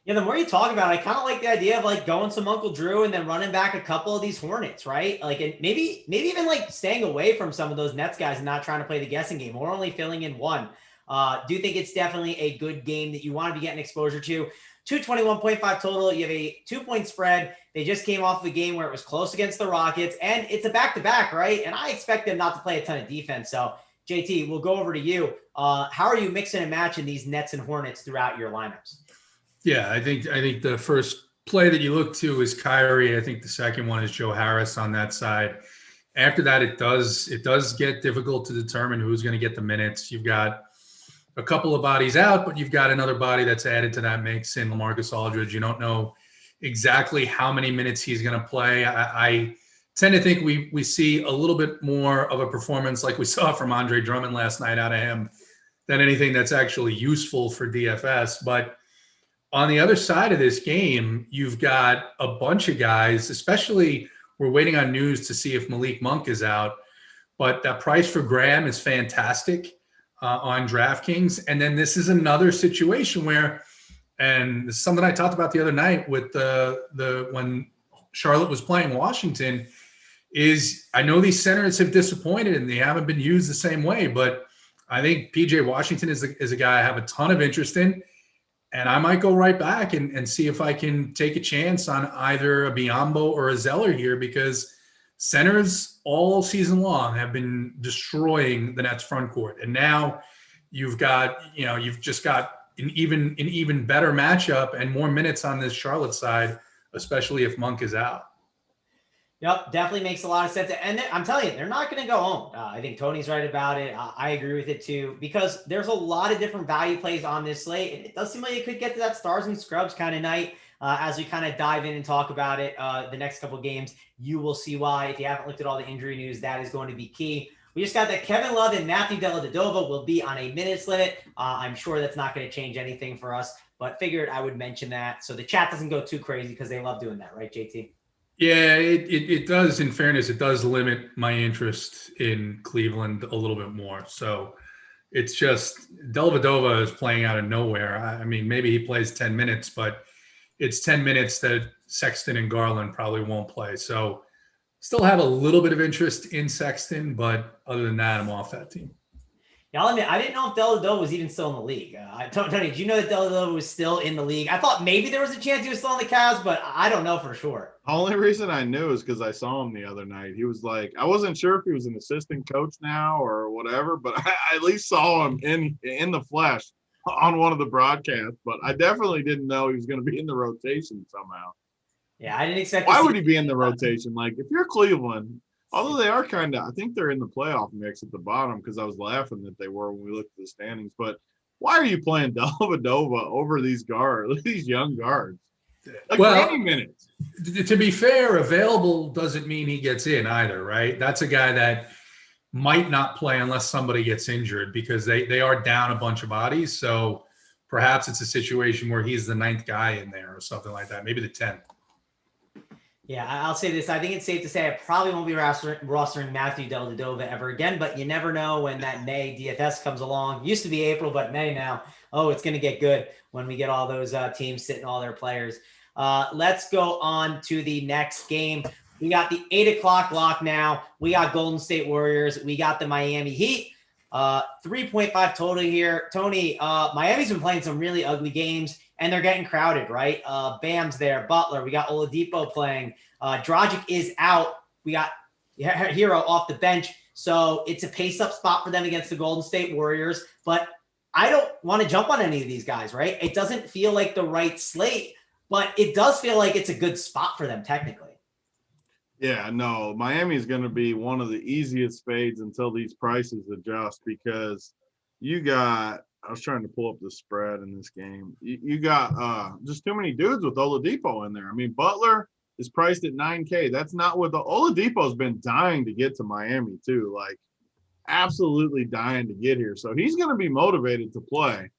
Yeah, the more you talk about it, I kind of like the idea of like going some Uncle Drew and then running back a couple of these Hornets, right? Like, and maybe even like staying away from some of those Nets guys and not trying to play the guessing game. We're only filling in one. Do you think it's definitely a good game that you want to be getting exposure to? 221.5 total. You have a 2-point spread. They just came off of a game where it was close against the Rockets, and it's a back-to-back, right? And I expect them not to play a ton of defense. So, JT, we'll go over to you. How are you mixing and matching these Nets and Hornets throughout your lineups? Yeah, I think the first play that you look to is Kyrie. I think the second one is Joe Harris on that side. After that, it does get difficult to determine who's going to get the minutes. You've got a couple of bodies out, but you've got another body that's added to that mix in LaMarcus Aldridge. You don't know exactly how many minutes he's going to play. I tend to think we see a little bit more of a performance like we saw from Andre Drummond last night out of him than anything that's actually useful for DFS. But on the other side of this game, you've got a bunch of guys, especially we're waiting on news to see if Malik Monk is out, but that price for Graham is fantastic on DraftKings. And then this is another situation where, and this is something I talked about the other night with the when Charlotte was playing Washington, is I know these centers have disappointed and they haven't been used the same way, but I think PJ Washington is a guy I have a ton of interest in. And I might go right back and see if I can take a chance on either a Biyombo or a Zeller here, because centers all season long have been destroying the Nets front court. And now you've just got an even better matchup and more minutes on this Charlotte side, especially if Monk is out. Yep, definitely makes a lot of sense. And I'm telling you, they're not going to go home. I think Tony's right about it. I agree with it too, because there's a lot of different value plays on this slate. And it does seem like it could get to that stars and scrubs kind of night as we kind of dive in and talk about it the next couple of games. You will see why. If you haven't looked at all the injury news, that is going to be key. We just got that Kevin Love and Matthew Dellavedova will be on a minutes limit. I'm sure that's not going to change anything for us, but figured I would mention that so the chat doesn't go too crazy, because they love doing that, right, JT? Yeah, it does. In fairness, it does limit my interest in Cleveland a little bit more. So it's just Dellavedova is playing out of nowhere. I mean, maybe he plays 10 minutes, but it's 10 minutes that Sexton and Garland probably won't play. So still have a little bit of interest in Sexton, but other than that, I'm off that team. Yeah, I'll admit, I didn't know if Dellavedova was even still in the league. Tony, did you know that Dellavedova was still in the league? I thought maybe there was a chance he was still on the Cavs, but I don't know for sure. The only reason I knew is because I saw him the other night. He was like, I wasn't sure if he was an assistant coach now or whatever, but I at least saw him in the flesh on one of the broadcasts. But I definitely didn't know he was going to be in the rotation somehow. Yeah, I didn't expect. Why would he be in the rotation? Like, if you're Cleveland, although they are kind of, I think they're in the playoff mix at the bottom, because I was laughing that they were when we looked at the standings. But why are you playing Dellavedova over these guards, these young guards? Like, well, 20 minutes. To be fair, available doesn't mean he gets in either, right? That's a guy that might not play unless somebody gets injured, because they are down a bunch of bodies. So perhaps it's a situation where he's the 9th guy in there or something like that, maybe the 10th. Yeah, I'll say this. I think it's safe to say I probably won't be rostering Matthew Dellavedova ever again, but you never know when that May DFS comes along. Used to be April, but May now. Oh, it's going to get good when we get all those teams sitting all their players. Let's go on to the next game. We got the 8 o'clock lock now. We got Golden State Warriors. We got the Miami Heat. 3.5 total here. Tony, Miami's been playing some really ugly games, and they're getting crowded, right? Bam's there. Butler. We got Oladipo playing. Dragic is out. We got Hero off the bench. So it's a pace-up spot for them against the Golden State Warriors. But I don't want to jump on any of these guys, right? It doesn't feel like the right slate, but it does feel like it's a good spot for them technically. Yeah, no, Miami is going to be one of the easiest fades until these prices adjust, because you got, I was trying to pull up the spread in this game. You got just too many dudes with Oladipo in there. I mean, Butler is priced at $9K. That's not what Oladipo's been dying to get to Miami too. Like, absolutely dying to get here. So he's going to be motivated to play.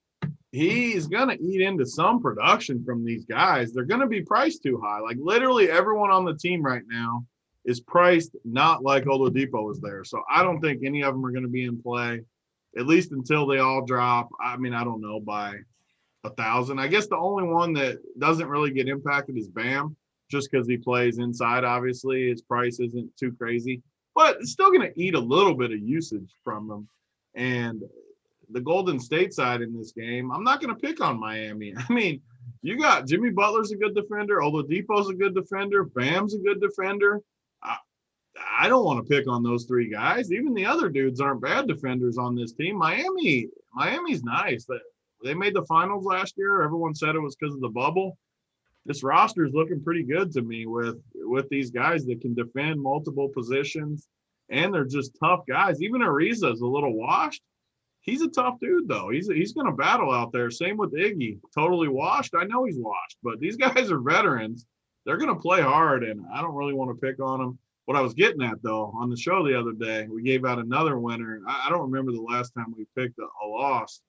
He's going to eat into some production from these guys. They're going to be priced too high. Like, literally everyone on the team right now is priced not like Oladipo is there. So I don't think any of them are going to be in play, at least until they all drop. I mean, I don't know, by 1,000. I guess the only one that doesn't really get impacted is Bam, just because he plays inside. Obviously, his price isn't too crazy, but it's still going to eat a little bit of usage from them. And the Golden State side in this game, I'm not going to pick on Miami. I mean, you got Jimmy Butler's a good defender. Oladipo's a good defender. Bam's a good defender. I don't want to pick on those three guys. Even the other dudes aren't bad defenders on this team. Miami's nice. They made the finals last year. Everyone said it was because of the bubble. This roster is looking pretty good to me with these guys that can defend multiple positions, and they're just tough guys. Even Ariza's a little washed. He's a tough dude, though. He's going to battle out there. Same with Iggy. Totally washed. I know he's washed, but these guys are veterans. They're going to play hard, and I don't really want to pick on them. What I was getting at, though, on the show the other day, we gave out another winner. I don't remember the last time we picked a loss.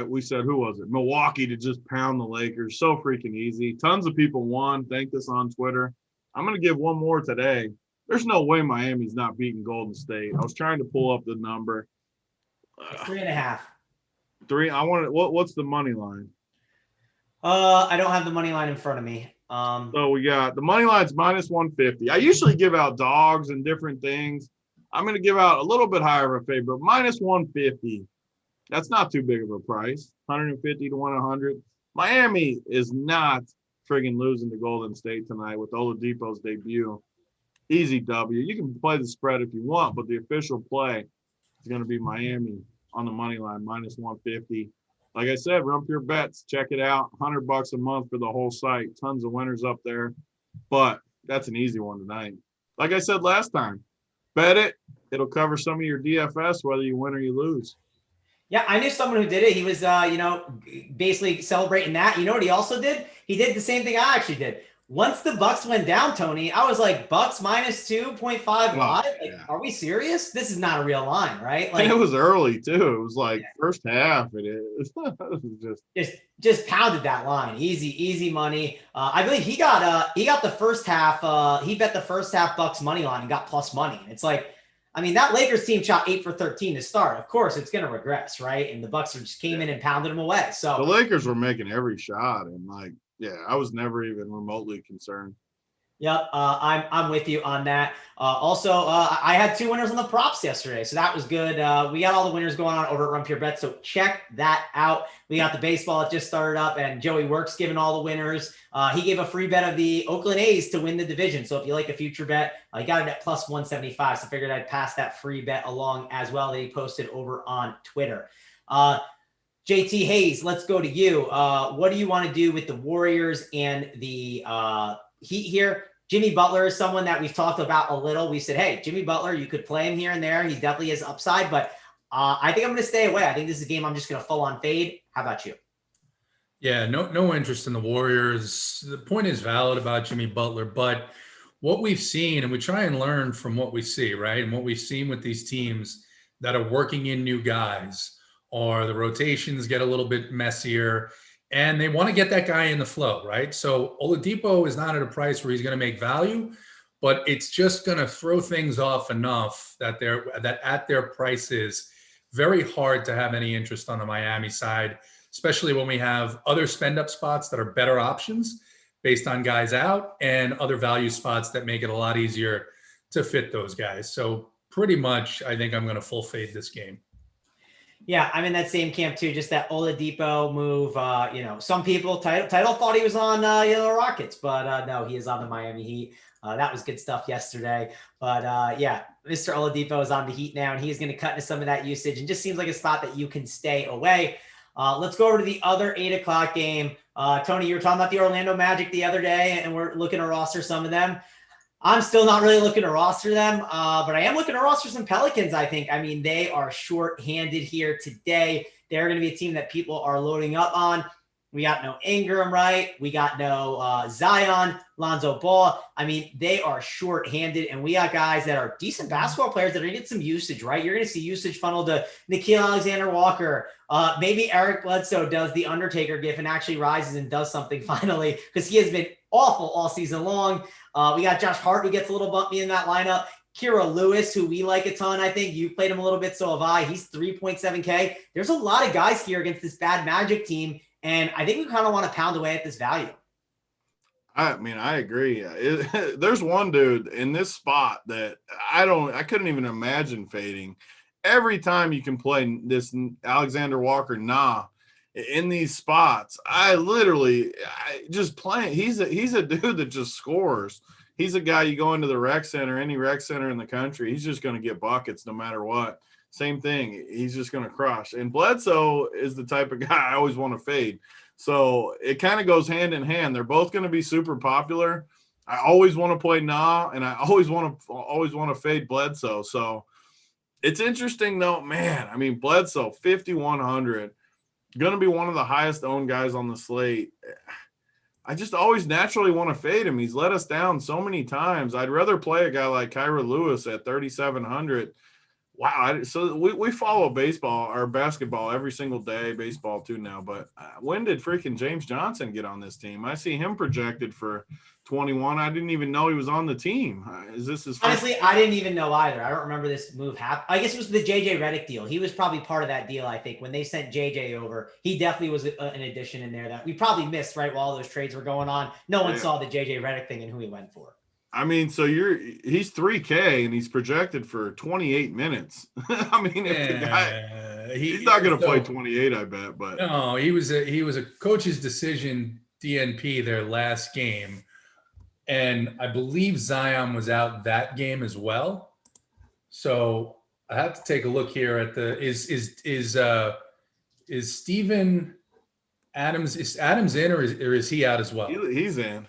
We said, who was it? Milwaukee to just pound the Lakers. So freaking easy. Tons of people won. Thanked us on Twitter. I'm going to give one more today. There's no way Miami's not beating Golden State. I was trying to pull up the number. 3.5. What's the money line? I don't have the money line in front of me. So we got the money line's minus 150. I usually give out dogs and different things. I'm going to give out a little bit higher of a favorite, minus 150. That's not too big of a price. 150 to 100. Miami is not friggin' losing to Golden State tonight with Oladipo's debut. Easy W. You can play the spread if you want, but the official play is going to be Miami on the money line, minus 150. Like I said, Rump Your Bets. Check it out. $100 a month for the whole site. Tons of winners up there. But that's an easy one tonight. Like I said last time, bet it. It'll cover some of your DFS, whether you win or you lose. Yeah, I knew someone who did it. He was, basically celebrating that. You know what he also did? He did the same thing I actually did. Once the Bucks went down, Tony, I was like, Bucks minus 2.5 live? Like, yeah. Are we serious? This is not a real line, right? Like, and it was early, too. It was like first half. It is. just pounded that line. Easy money. I believe he got the first half. He bet the first half Bucks money line and got plus money. It's like, I mean, that Lakers team shot 8 for 13 to start. Of course, it's going to regress, right? And the Bucks just came in and pounded them away. So the Lakers were making every shot, and I was never even remotely concerned. Yep, I'm with you on that. Also, I had 2 winners on the props yesterday, so that was good. We got all the winners going on over at Run Pure Bet, so check that out. We got the baseball that just started up, and Joey Works giving all the winners. He gave a free bet of the Oakland A's to win the division. So if you like a future bet, he got it at plus 175. So I figured I'd pass that free bet along as well that he posted over on Twitter. JT Hayes, let's go to you. What do you want to do with the Warriors and the Heat here? Jimmy Butler is someone that we've talked about a little. We said, hey, Jimmy Butler, you could play him here and there. He definitely has upside, but I think I'm going to stay away. I think this is a game I'm just going to full on fade. How about you? Yeah, no interest in the Warriors. The point is valid about Jimmy Butler, but what we've seen, and we try and learn from what we see, right? And what we've seen with these teams that are working in new guys, or the rotations get a little bit messier, and they want to get that guy in the flow, right? So Oladipo is not at a price where he's going to make value, but it's just going to throw things off enough that at their prices, very hard to have any interest on the Miami side, especially when we have other spend up spots that are better options based on guys out and other value spots that make it a lot easier to fit those guys. So pretty much, I think I'm going to full fade this game. Yeah, I'm in that same camp too. Just that Oladipo move. Some people title thought he was on the Rockets, but no, he is on the Miami Heat. That was good stuff yesterday. But Mr. Oladipo is on the Heat now, and he's going to cut into some of that usage, and just seems like a spot that you can stay away. Let's go over to the other 8:00 game. Tony, you were talking about the Orlando Magic the other day, and we're looking to roster some of them. I'm still not really looking to roster them, but I am looking to roster some Pelicans, I think. I mean, they are short-handed here today. They're going to be a team that people are loading up on. We got no Ingram, right? We got no Zion, Lonzo Ball. I mean, they are short-handed, and we got guys that are decent basketball players that are going to get some usage, right? You're going to see usage funnel to Nickeil Alexander-Walker. Maybe Eric Bledsoe does the Undertaker gif and actually rises and does something finally, because he has been awful all season long. We got Josh Hart, who gets a little bumpy in that lineup. Kira Lewis, who we like a ton, I think. You've played him a little bit, so have I. He's 3.7K. There's a lot of guys here against this bad Magic team, and I think we kind of want to pound away at this value. I mean, I agree. There's one dude in this spot that I couldn't even imagine fading. Every time you can play this Alexander Walker in these spots, I just playing. He's a dude that just scores. He's a guy you go into the rec center, any rec center in the country, he's just going to get buckets no matter what. Same thing. He's just going to crush. And Bledsoe is the type of guy I always want to fade. So it kind of goes hand in hand. They're both going to be super popular. I always want to play and I always want to fade Bledsoe. So it's interesting though, man. I mean, Bledsoe 5,100. Going to be one of the highest owned guys on the slate. I just always naturally want to fade him. He's let us down so many times. I'd rather play a guy like Kira Lewis at 3,700. Wow. So we follow baseball or basketball every single day, baseball too now. But when did freaking James Johnson get on this team? I see him projected for 21. I didn't even know he was on the team. Is this his first? Honestly, I didn't even know either. I don't remember this move happen. I guess it was the JJ Redick deal. He was probably part of that deal, I think. When they sent JJ over, he definitely was an addition in there that we probably missed, right, while all those trades were going on. No one saw the JJ Redick thing and who he went for. I mean, so he's 3K and he's projected for 28 minutes. I mean, if the guy, he's not going to play 28, I bet. But no, he was a coach's decision DNP their last game, and I believe Zion was out that game as well. So I have to take a look here at the is Steven Adams in or is he out as well? He's in.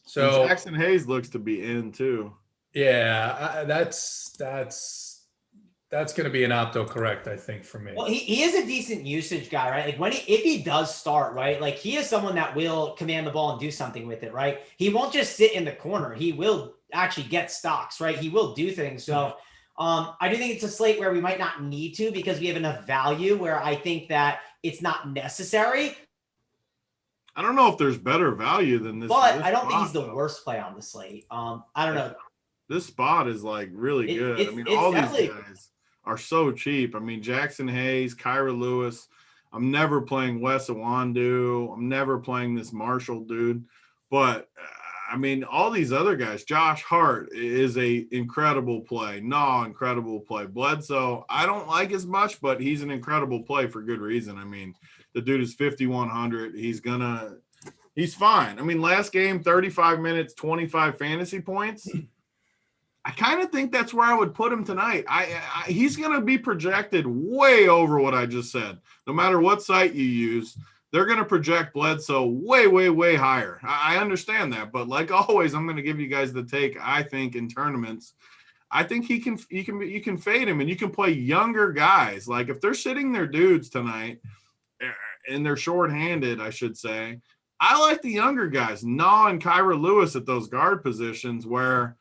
So and Jackson Hayes looks to be in too. Yeah, that's going to be an opto correct, I think, for me. Well, he is a decent usage guy, right? Like if he does start, right? Like he is someone that will command the ball and do something with it, right? He won't just sit in the corner. He will actually get stocks, right? He will do things. So I do think it's a slate where we might not need to because we have enough value where I think that it's not necessary. I don't know if there's better value than this. But I don't think he's the worst play on the slate. I don't know. This spot is like really good. I mean, all these guys are so cheap. I mean, Jackson Hayes, Kira Lewis. I'm never playing Wes Iwundu. I'm never playing this Marshall dude. But I mean, all these other guys. Josh Hart is a incredible play. Incredible play. Bledsoe, I don't like as much, but he's an incredible play for good reason. I mean, the dude is 5,100. He's fine. I mean, last game, 35 minutes, 25 fantasy points. I kind of think that's where I would put him tonight. He's going to be projected way over what I just said. No matter what site you use, they're going to project Bledsoe way, way, way higher. I understand that, but like always, I'm going to give you guys the take. I think in tournaments, I think you can fade him and you can play younger guys. Like if they're sitting their dudes tonight and they're shorthanded, I should say, I like the younger guys, and Kira Lewis at those guard positions where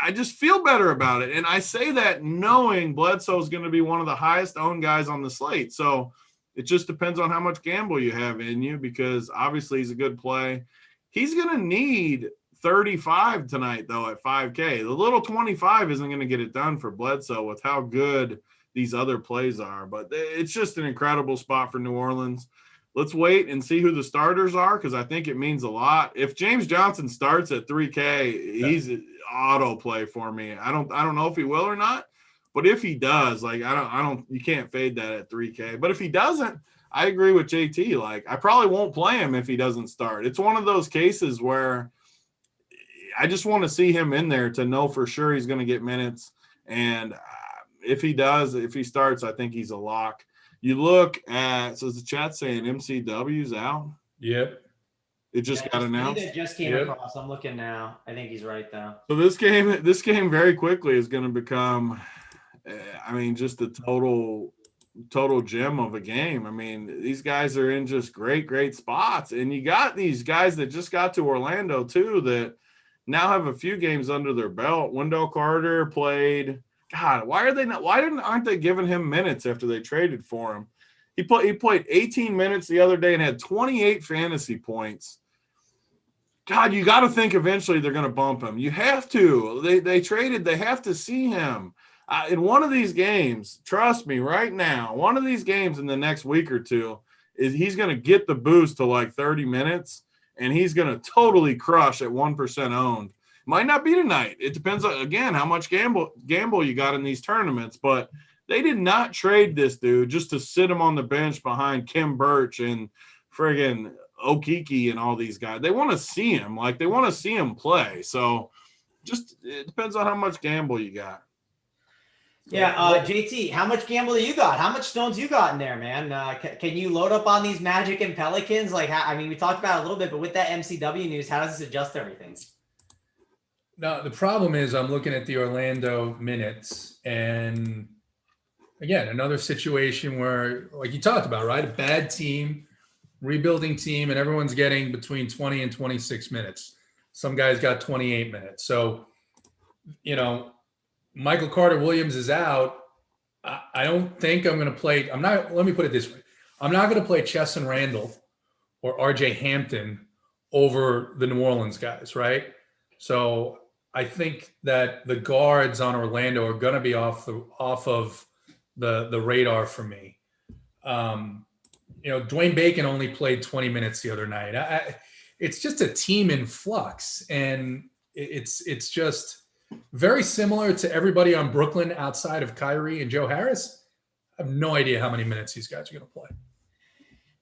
I just feel better about it. And I say that knowing Bledsoe is going to be one of the highest owned guys on the slate. So it just depends on how much gamble you have in you, because obviously he's a good play. He's going to need 35 tonight, though, at 5K. The little 25 isn't going to get it done for Bledsoe with how good these other plays are. But it's just an incredible spot for New Orleans. let's wait and see who the starters are, because I think it means a lot. If James Johnson starts at 3K, he's auto play for me. I don't know if he will or not, but if he does, like you can't fade that at 3K. But if he doesn't, I agree with JT. Like, I probably won't play him if he doesn't start. It's one of those cases where I just want to see him in there to know for sure he's going to get minutes. And if he does, if he starts, I think he's a lock. You look at, so is the chat saying MCW's out? Yep. It just got announced. It just came across. I'm looking now. I think he's right though. So this game very quickly is going to become, I mean, just a total gem of a game. I mean, these guys are in just great spots, and you got these guys that just got to Orlando too that now have a few games under their belt. Wendell Carter played. God, aren't they giving him minutes after they traded for him? He played 18 minutes the other day and had 28 fantasy points. God, you got to think eventually they're going to bump him. You have to. They traded. They have to see him. In one of these games, trust me right now, one of these games in the next week or two, he's going to get the boost to like 30 minutes, and he's going to totally crush at 1% owned. Might not be tonight. It depends, again, how much gamble you got in these tournaments. But they did not trade this dude just to sit him on the bench behind Kim Birch and friggin' Okiki and all these guys. They want to see him. Like, they want to see him play. So just it depends on how much gamble you got. Yeah, JT, how much gamble do you got? How much stones you got in there, man? Can you load up on these Magic and Pelicans? Like, we talked about it a little bit, but with that MCW news, how does this adjust everything? No, the problem is I'm looking at the Orlando minutes, and again, another situation where, like you talked about, right? A bad team, rebuilding team, and everyone's getting between 20 and 26 minutes. Some guys got 28 minutes. So, Michael Carter-Williams is out. I don't think I'm going to play. Let me put it this way. I'm not going to play Chesson Randall or RJ Hampton over the New Orleans guys, right? So I think that the guards on Orlando are going to be off of the radar for me. Dwayne Bacon only played 20 minutes the other night. It's just a team in flux, and it's just very similar to everybody on Brooklyn outside of Kyrie and Joe Harris. I have no idea how many minutes these guys are going to play.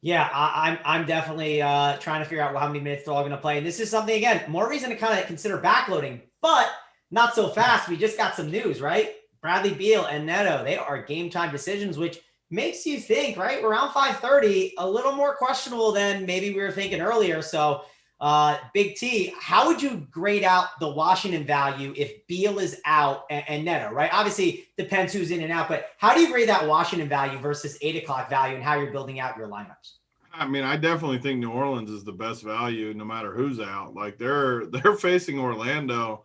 Yeah, I'm definitely trying to figure out how many minutes they're all going to play. And this is something, again, more reason to kind of consider backloading, but not so fast. We just got some news, right? Bradley Beal and Neto, they are game time decisions, which makes you think, right? Around 5:30, a little more questionable than maybe we were thinking earlier. So Big T, how would you grade out the Washington value if Beal is out and Neto, right? Obviously, depends who's in and out, but how do you grade that Washington value versus 8 o'clock value and how you're building out your lineups? I mean, I definitely think New Orleans is the best value no matter who's out. Like, they're facing Orlando.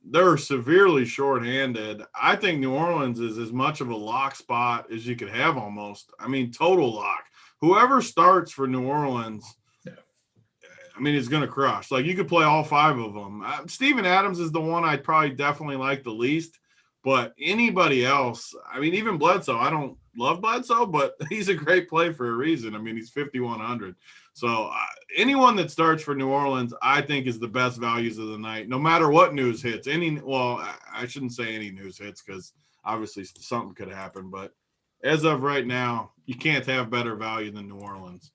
They're severely shorthanded. I think New Orleans is as much of a lock spot as you could have almost. I mean, total lock. Whoever starts for New Orleans, I mean, it's going to crush. Like, you could play all 5 of them. Steven Adams is the one I'd probably definitely like the least. But anybody else, I mean, even Bledsoe, I don't love Bledsoe, but he's a great play for a reason. I mean, he's 5,100. So anyone that starts for New Orleans, I think is the best values of the night, no matter what news hits. I shouldn't say any news hits because obviously something could happen. But as of right now, you can't have better value than New Orleans.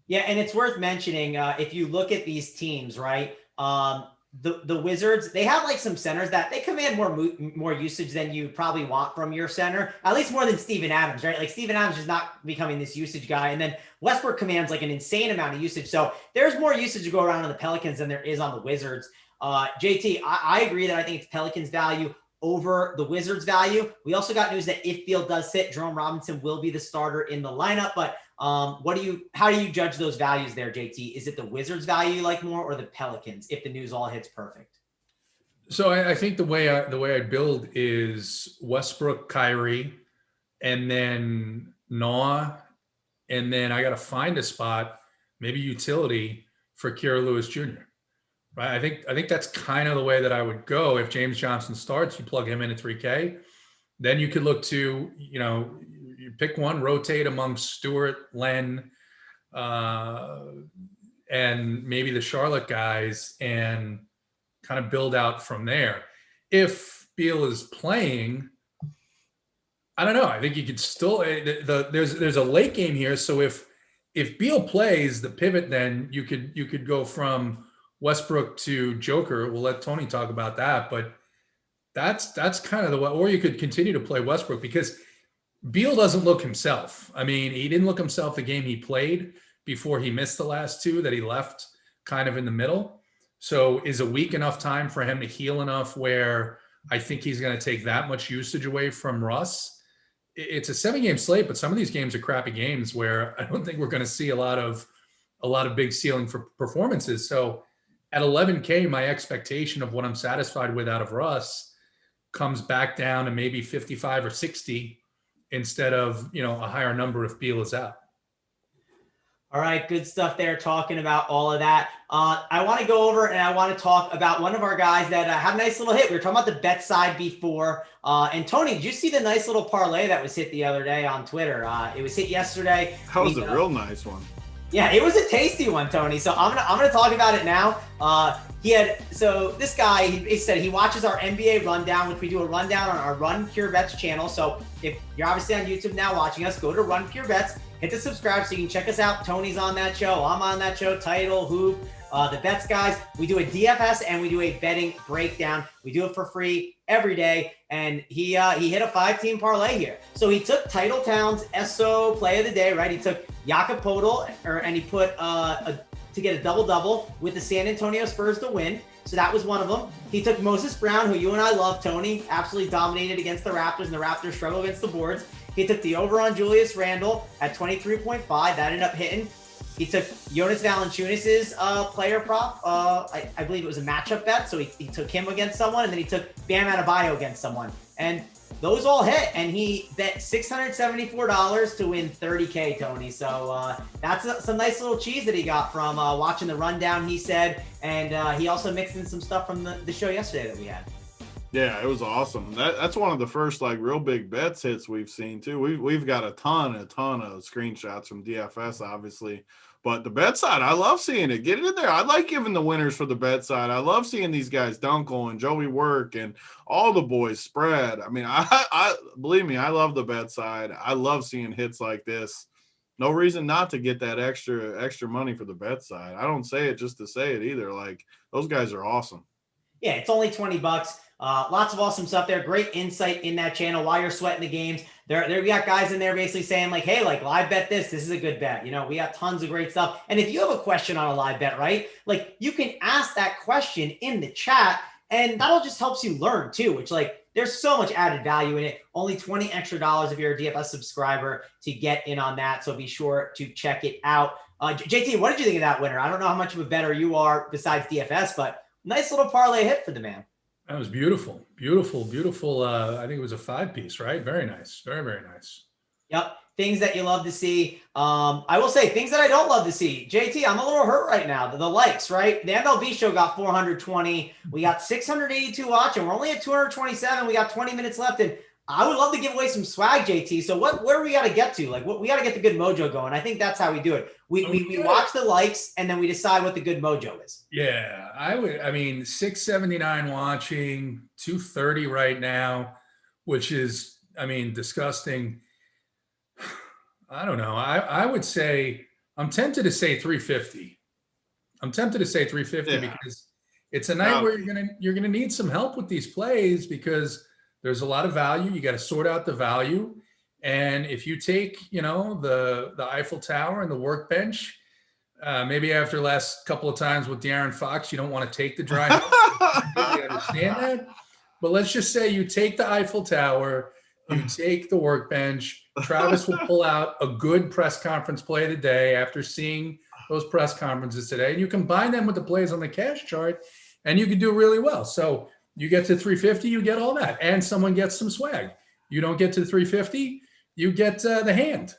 Yeah, and it's worth mentioning, if you look at these teams, right, the Wizards, they have like some centers that they command more usage than you probably want from your center, at least more than Steven Adams, right? Like, Steven Adams is not becoming this usage guy. And then Westbrook commands like an insane amount of usage. So there's more usage to go around on the Pelicans than there is on the Wizards. JT, I agree that I think it's Pelicans value over the Wizards value. We also got news that if Beal does sit, Jerome Robinson will be the starter in the lineup. But how do you judge those values there, JT? Is it the Wizards value you like more or the Pelicans if the news all hits perfect? So I think the way I build is Westbrook, Kyrie, and then Noah, and then I got to find a spot, maybe utility for Kira Lewis Jr. Right? I think that's kind of the way that I would go. If James Johnson starts, you plug him in at 3K. Then you could look to, you pick one, rotate among Stewart, Len, and maybe the Charlotte guys and kind of build out from there. If Beal is playing, I don't know. I think you could still there's a late game here. So if Beal plays the pivot, then you could go from Westbrook to Joker. We'll let Tony talk about that, but that's kind of the way. Or you could continue to play Westbrook because Beal doesn't look himself. I mean, he didn't look himself the game he played before he missed the last two that he left kind of in the middle. So is a week enough time for him to heal enough where I think he's going to take that much usage away from Russ? It's a 7-game slate, but some of these games are crappy games where I don't think we're going to see a lot of big ceiling for performances. So at 11K, my expectation of what I'm satisfied with out of Russ comes back down to maybe 55 or 60 instead of, a higher number if Beal is out. All right, good stuff there talking about all of that. I want to go over and I want to talk about one of our guys that had a nice little hit. We were talking about the bet side before. And Tony, did you see the nice little parlay that was hit the other day on Twitter? It was hit yesterday. That was a real nice one. Yeah, it was a tasty one, Tony. So I'm gonna talk about it now. This guy, he said he watches our NBA rundown, which we do a rundown on our Run Pure Bets channel. So if you're obviously on YouTube now watching us, go to Run Pure Bets, hit the subscribe so you can check us out. Tony's on that show. I'm on that show. Title, Hoop, the Bets guys. We do a DFS and we do a betting breakdown. We do it for free every day. And he hit a 5-team parlay here. So he took TitleTown's SO play of the day, right? He took Jakob Poeltl, and he put to get a double-double with the San Antonio Spurs to win. So that was one of them. He took Moses Brown, who you and I love, Tony, absolutely dominated against the Raptors, and the Raptors struggle against the boards. He took the over on Julius Randle at 23.5. That ended up hitting. He took Jonas Valanciunas' player prop. I believe it was a matchup bet. So he took him against someone, and then he took Bam Adebayo against someone. And those all hit, and he bet $674 to win 30K, Tony. So that's some nice little cheese that he got from watching the rundown, he said. And he also mixed in some stuff from the show yesterday that we had. Yeah, it was awesome. That's one of the first real big bets hits we've seen too. We've got a ton of screenshots from DFS, obviously. But the bet side, I love seeing it. Get it in there. I like giving the winners for the bet side. I love seeing these guys, Dunkel and Joey Work and all the boys spread. I mean, I believe me, I love the bet side. I love seeing hits like this. No reason not to get that extra money for the bet side. I don't say it just to say it either. Those guys are awesome. Yeah, it's only $20. Lots of awesome stuff there. Great insight in that channel while you're sweating the games. We got guys in there basically saying live bet this is a good bet. We got tons of great stuff. And if you have a question on a live bet, right? You can ask that question in the chat and that'll just helps you learn too, which there's so much added value in it. Only $20 extra if you're a DFS subscriber to get in on that. So be sure to check it out. JT, what did you think of that winner? I don't know how much of a bettor you are besides DFS, but nice little parlay hit for the man. That was beautiful, beautiful, beautiful. I think it was a 5-piece, right? Very nice. Very, very nice. Yep. Things that you love to see. I will say things that I don't love to see. JT, I'm a little hurt right now. The likes, right? The MLB show got 420. We got 682 watching. We're only at 227. We got 20 minutes left. And I would love to give away some swag, JT. So where do we got to get to? We got to get the good mojo going. I think that's how we do it. We watch the likes and then we decide what the good mojo is. Yeah, I 679 watching, 230 right now, which is, disgusting. I don't know. I would say I'm tempted to say 350. Because it's a night where you're gonna need some help with these plays because there's a lot of value. You got to sort out the value. And if you take, the Eiffel Tower and the workbench, maybe after the last couple of times with De'Aaron Fox, you don't want to take the dry. I understand that. But let's just say you take the Eiffel Tower, you take the workbench. Travis will pull out a good press conference play of the day after seeing those press conferences today. And you combine them with the plays on the cash chart, and you can do really well. So you get to 350, you get all that. And someone gets some swag. You don't get to 350, you get the hand.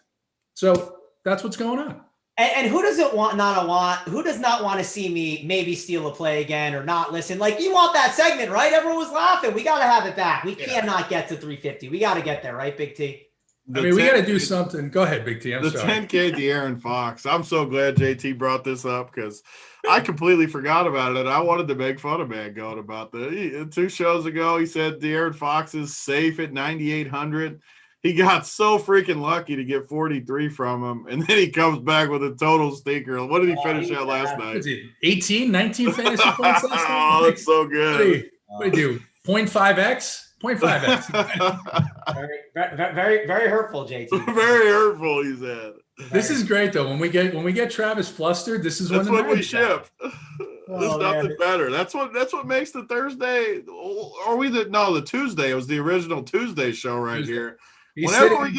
So that's what's going on. And who does not want to see me maybe steal a play again or not listen? You want that segment, right? Everyone was laughing. We got to have it back. We cannot get to 350. We got to get there, right, Big T? I mean, we got to do something. Go ahead, Big T. I'm sorry. 10K De'Aaron Fox. I'm so glad JT brought this up because I completely forgot about it. I wanted to make fun of Mad Goat about that. 2 shows ago, he said De'Aaron Fox is safe at 9,800. He got so freaking lucky to get 43 from him, and then he comes back with a total stinker. What did he finish at last night? Was it 18, 19 fantasy points last night? Oh, that's so good. What do you do? 0.5x? 0.5x. Very, very hurtful, JT. Very hurtful, he said. This is great though. When we get Travis flustered, this is that's when we ship. There's nothing man. better. That's what makes the Thursday. Or the Tuesday. It was the original Tuesday show right here. Whenever we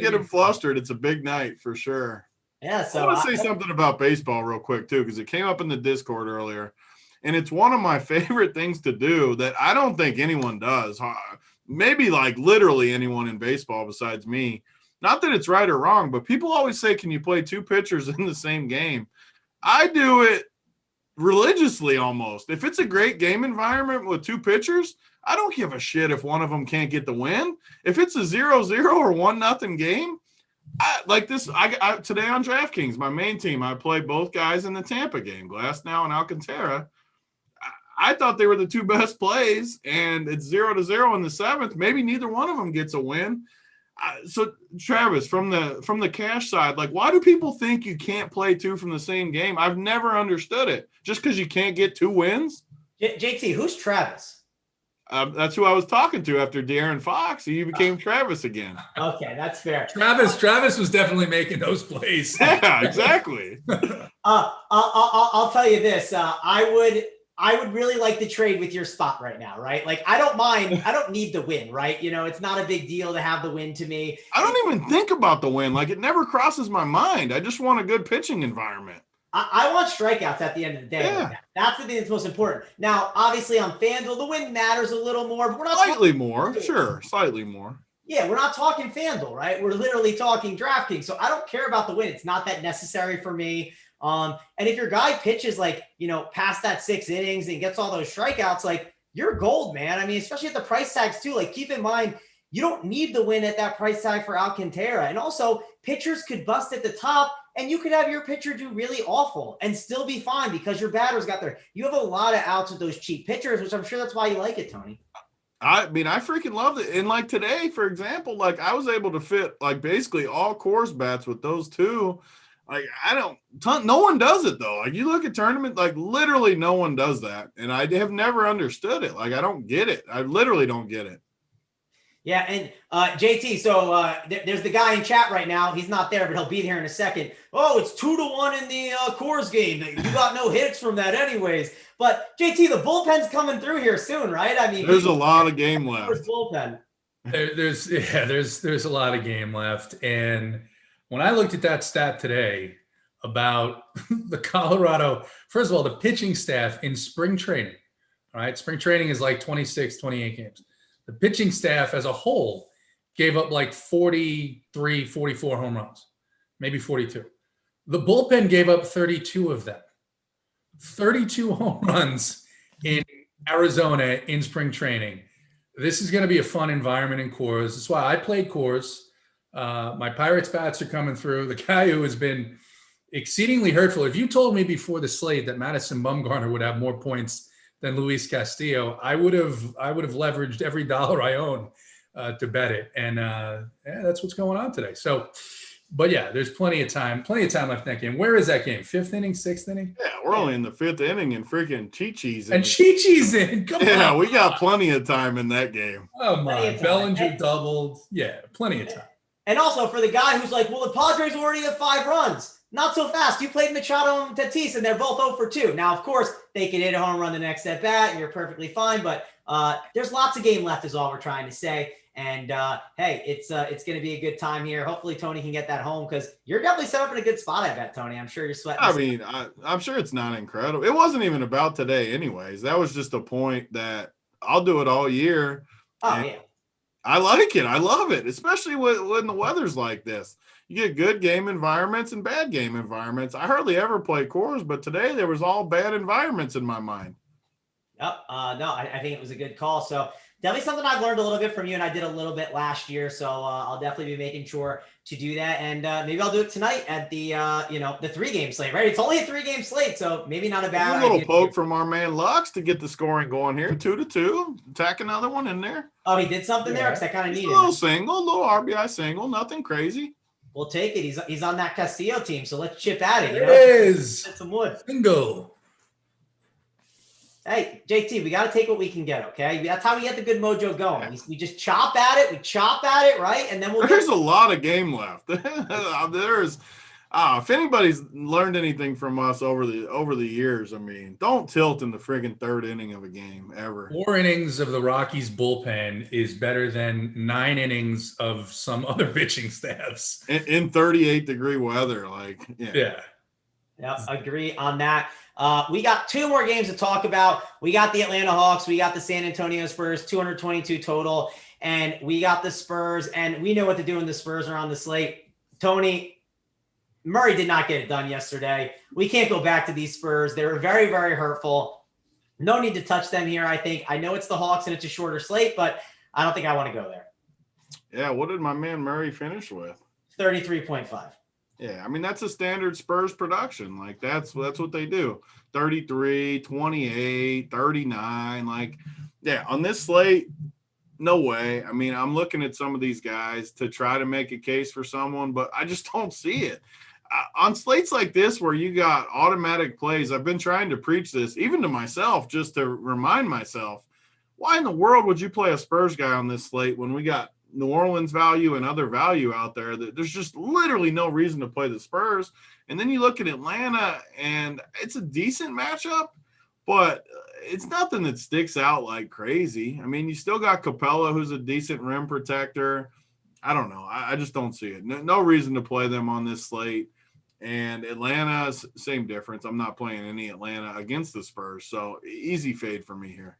get him flustered, it's a big night for sure. Yeah. So I want to say something about baseball real quick too, because it came up in the Discord earlier, and it's one of my favorite things to do that I don't think anyone does. Maybe like literally anyone in baseball besides me. Not that it's right or wrong, but people always say, can you play 2 pitchers in the same game? I do it religiously almost. If it's a great game environment with 2 pitchers, I don't give a shit if one of them can't get the win. If it's a 0-0 or 1-0 game, I today on DraftKings, my main team, I play both guys in the Tampa game, Glasnow and Alcantara. I thought they were the 2 best plays, and it's 0-0 in the 7th. Maybe neither one of them gets a win. So Travis, from the cash side, like, why do people think you can't play 2 from the same game? I've never understood it. Just because you can't get 2 wins? JT, who's Travis? That's who I was talking to after De'Aaron Fox. He became Travis again. Okay, that's fair. Travis was definitely making those plays. Yeah, exactly. I'll tell you this. I would really like to trade with your spot right now, right? Like, I don't mind. I don't need the win, right? You know, it's not a big deal to have the win to me. I don't even think about the win. Like, it never crosses my mind. I just want a good pitching environment. I want strikeouts at the end of the day. Yeah. That's the thing that's most important. Now, obviously, on FanDuel, the win matters a little more, but we're not slightly more. Sure, slightly more. Yeah, we're not talking FanDuel, right? We're literally talking DraftKings. So I don't care about the win. It's not that necessary for me. And if your guy pitches like, past that 6 innings and gets all those strikeouts, like, you're gold, man. I mean, especially at the price tags too. Like, keep in mind, you don't need the win at that price tag for Alcantara. And also, pitchers could bust at the top, and you could have your pitcher do really awful and still be fine because your batter's got there. You have a lot of outs with those cheap pitchers, which I'm sure that's why you like it, Tony. I mean, I freaking loved it. And like today, for example, like I was able to fit like basically all Coors bats with those 2. Like, no one does it though. Like, you look at tournament, like literally no one does that. And I have never understood it. Like, I don't get it. I literally don't get it. Yeah. And JT, so there's the guy in chat right now. He's not there, but he'll be here in a second. Oh, it's 2-1 in the Coors game. You got no hits from that anyways. But JT, the bullpen's coming through here soon, right? I mean, there's a lot of game left. Bullpen. There's a lot of game left. And when I looked at that stat today about the Colorado, first of all, the pitching staff in spring training, all right, spring training is like 26, 28 games. The pitching staff as a whole gave up like 43, 44 home runs, maybe 42. The bullpen gave up 32 of them. 32 home runs in Arizona in spring training. This is going to be a fun environment in Coors. That's why I played Coors. My Pirates bats are coming through. The guy who has been exceedingly hurtful. If you told me before the slate that Madison Bumgarner would have more points than Luis Castillo, I would have leveraged every dollar I own to bet it. And that's what's going on today. So, but yeah, there's plenty of time left in that game. Where is that game? 5th inning, 6th inning? Yeah, we're only in the 5th inning and freaking Chi-Chi's in. And Chi-Chi's in. Come on. Yeah, we got plenty of time in that game. Oh my, Bellinger doubled. Yeah, plenty of time. And also for the guy who's like, well, the Padres already have 5 runs. Not so fast. You played Machado and Tatis, and they're both 0 for 2. Now, of course, they can hit a home run the next at bat, and you're perfectly fine. But there's lots of game left is all we're trying to say. And, hey, it's going to be a good time here. Hopefully, Tony can get that home because you're definitely set up in a good spot, I bet, Tony. I'm sure you're sweating. I mean, I'm sure it's not incredible. It wasn't even about today anyways. That was just a point that I'll do it all year. Oh, yeah. I like it. I love it, especially when the weather's like this. You get good game environments and bad game environments. I hardly ever play Coors, but today there was all bad environments in my mind. Yep. No, I think it was a good call. So definitely something I've learned a little bit from you, and I did a little bit last year. So I'll definitely be making sure to do that. And maybe I'll do it tonight at the, the 3-game slate, right? It's only a 3-game slate, so maybe not a bad A little idea. poke from our man Lux to get the scoring going here. 2-2. Tack another one in there. Oh, he did something there because I kind of Just needed a little single, a little RBI single, nothing crazy. We'll take it. He's on that Castillo team, so let's chip at it. It is. Get some wood. Bingo. Hey, JT, we got to take what we can get, okay? That's how we get the good mojo going. We just chop at it, right? And then There's a lot of game left. There's if anybody's learned anything from us over the years, I mean, don't tilt in the friggin' third inning of a game ever. 4 innings of the Rockies bullpen is better than 9 innings of some other pitching staffs. In 38-degree weather, Yeah. Yep, agree on that. We got 2 more games to talk about. We got the Atlanta Hawks. We got the San Antonio Spurs, 222 total. And we got the Spurs. And we know what to do when the Spurs are on the slate. Tony, Murray did not get it done yesterday. We can't go back to these Spurs. They were very, very hurtful. No need to touch them here, I think. I know it's the Hawks and it's a shorter slate, but I don't think I want to go there. Yeah, what did my man Murray finish with? 33.5. Yeah, I mean, that's a standard Spurs production. That's what they do. 33, 28, 39. On this slate, no way. I mean, I'm looking at some of these guys to try to make a case for someone, but I just don't see it. On slates like this where you got automatic plays, I've been trying to preach this, even to myself, just to remind myself, why in the world would you play a Spurs guy on this slate when we got New Orleans value and other value out there? There's just literally no reason to play the Spurs. And then you look at Atlanta, and it's a decent matchup, but it's nothing that sticks out like crazy. I mean, you still got Capella, who's a decent rim protector. I don't know. I just don't see it. No reason to play them on this slate. And Atlanta, same difference. I'm not playing any Atlanta against the Spurs. So easy fade for me here.